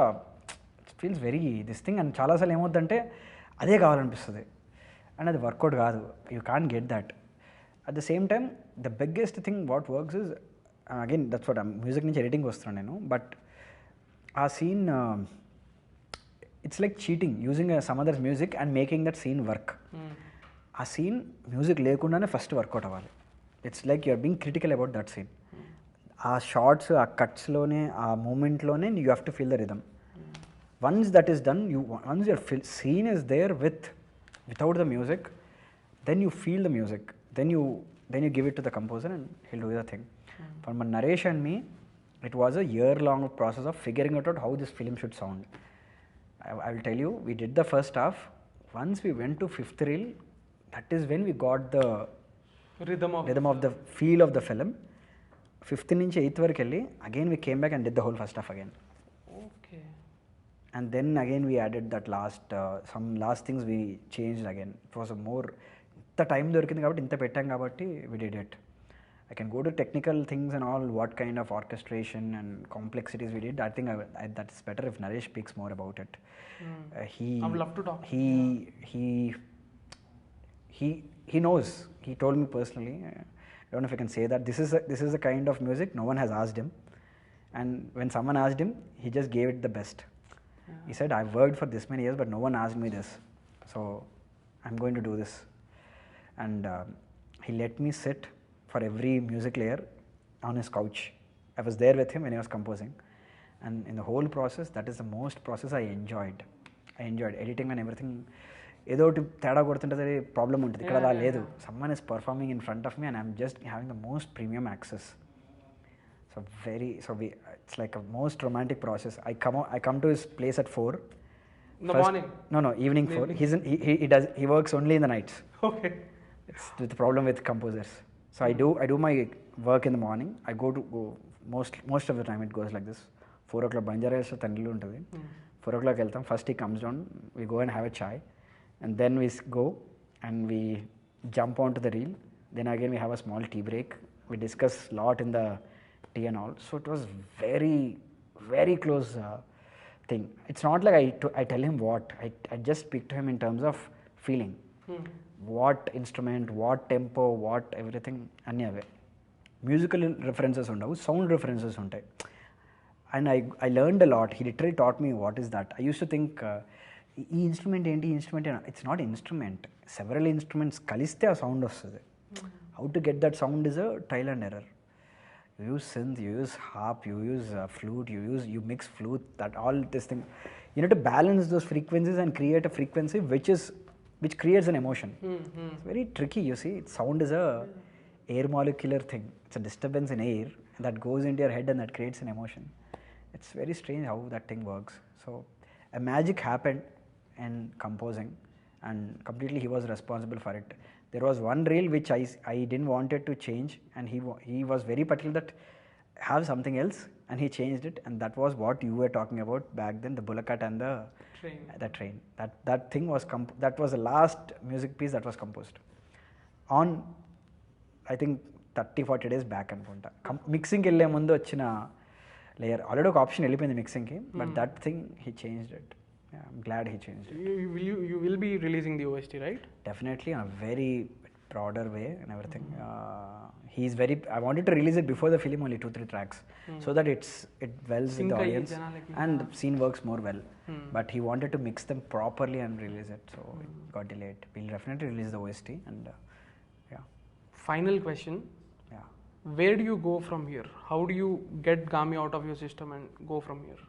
feels very this thing and చాలాసార్లు ఏమవుతుందంటే అదే కావాలనిపిస్తుంది and అది వర్కౌట్ కాదు. You can't get that. At the same time the biggest thing what works is again that's what music నుంచి ఎడిటింగ్ వస్తున్నాను నేను. బట్ ఆ scene it's like cheating using some others music and making that scene work. ఆ scene music లేకుండానే first work out అవ్వాలి. It's like you are being critical about that scene. ఆ shots ఆ కట్స్లోనే ఆ మూమెంట్లోనే you have to feel the rhythm. once that is done, once your scene is there without the music, then you feel the music, then you give it to the composer and he'll do the thing. For Naresh and me, it was a year-long process of figuring out how this film should sound. I will tell you, we did the first half. Once we went to fifth reel, that is when we got the rhythm of the feel of the film. 5th నుంచి 8th వరకు వెళ్ళి again we came back and did the whole first half again. Okay. And then again we added that some last things we changed again. It was a more ఇంత time దొరికింది కాబట్టి ఇంత పెట్టాం కాబట్టి we did it. I can go to technical things and all, what kind of orchestration and complexities we did. I think that's better if Naresh speaks more about it. I would love to talk. He knows. He told me personally. I don't know if I can say that. This is the kind of music no one has asked him. And when someone asked him, he just gave it the best. Yeah. He said, I've worked for this many years, but no one asked me this. So I'm going to do this. And he let me sit for every music layer on his couch. I was there with him when he was composing. And in the whole process, that is the most process I enjoyed. Editing and everything. ఏదో ఒకటి తేడా కొడుతుంటే problem ఉంటుంది, ఇక్కడ అలా లేదు. Someone is performing in front of me and I'm just having the most premium access. So it's like a most romantic process. I come to his place at 4. In the morning? No, evening 4. He works only in the nights. Okay. It's the problem with composers. So I do my work in the morning. I go most of the time it goes like this. 4 o'clock Banjara Hills Tandillu untadi. 4 o'clock వెళ్తాం. First he comes down, we go and have a chai, and then we go and we jump onto the reel. Then again we have a small tea break. We discuss a lot in the tea and all. So it was very, very close thing. It's not like I tell him what. I just speak to him in terms of feeling. What instrument, what tempo, what everything. Anni ave. Musical references undavu, sound references untai. And I learned a lot. He literally taught me what is that. I used to think, ఈ instrument ఏంటి, it's not instrument. Several instruments కలిస్తే ఆ sound వస్తుంది. How to get that sound is a trial and error. You use synth, you use harp, you use flute, you mix flute, that all this thing. You need to balance those frequencies and create a frequency which creates an emotion. It's very tricky, you see. Sound is a air molecular thing. It's a disturbance in air that goes into your head and that creates an emotion. It's very strange how that thing works. So a magic happened in composing, and completely he was responsible for it. There was one reel which I didn't want it to change, and he was very particular that have something else, and he changed it, and that was what you were talking about back then, the Bullock and the train. That thing was that was the last music piece that was composed on, I think 30-40 days back అనుకుంటా. మిక్సింగ్కి వెళ్ళే ముందు వచ్చిన layer already ఒక option వెళ్ళిపోయింది మిక్సింగ్కి, but that thing he changed it. I'm glad he changed it. You will be releasing the OST, right? Definitely, in a very broader way and everything. I wanted to release it before the film, only 2-3 tracks, so that it wells with the audience and the scene works more well. But he wanted to mix them properly and release it, so it got delayed. We'll definitely release the OST and yeah. Final question. Yeah. Where do you go from here? How do you get Gaami out of your system and go from here?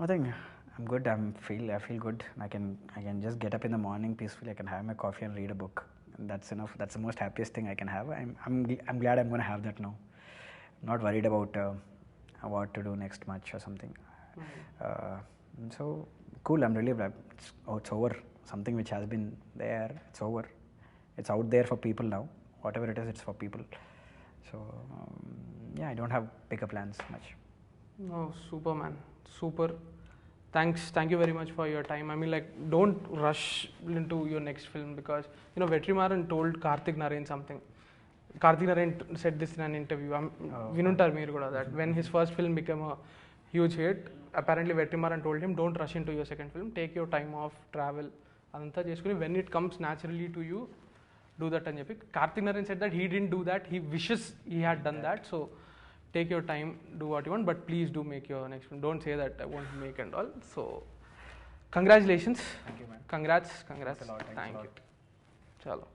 I think I'm good. I feel good. I can just get up in the morning peacefully. I can have my coffee and read a book, and that's enough. That's the most happiest thing I can have. I'm glad I'm going to have that now. I'm not worried about what to do next much or something. So cool. I'm really glad. It's over. Something which has been there, it's over. It's out there for people now. Whatever it is, it's for people. So yeah, I don't have bigger plans much. Oh, super, man. Super. Thank you very much for your time. I mean, like, don't rush into your next film, because Vetrimaaran told Karthik Narayan something. Karthik Narayan said this in an interview. Vinuntar meer kuda that when his first film became a huge hit, apparently Vetrimaaran told him, don't rush into your second film. Take your time off, travel, adantha cheskuni when it comes naturally to you, do that అని చెప్పి. Karthik Narayan said that he didn't do that. He wishes he had done that. So take your time, do what you want, but please do make your next film. Don't say that I won't make and all. So congratulations. Thank you, man. Congrats. Thanks a lot. Thank you. Chalo.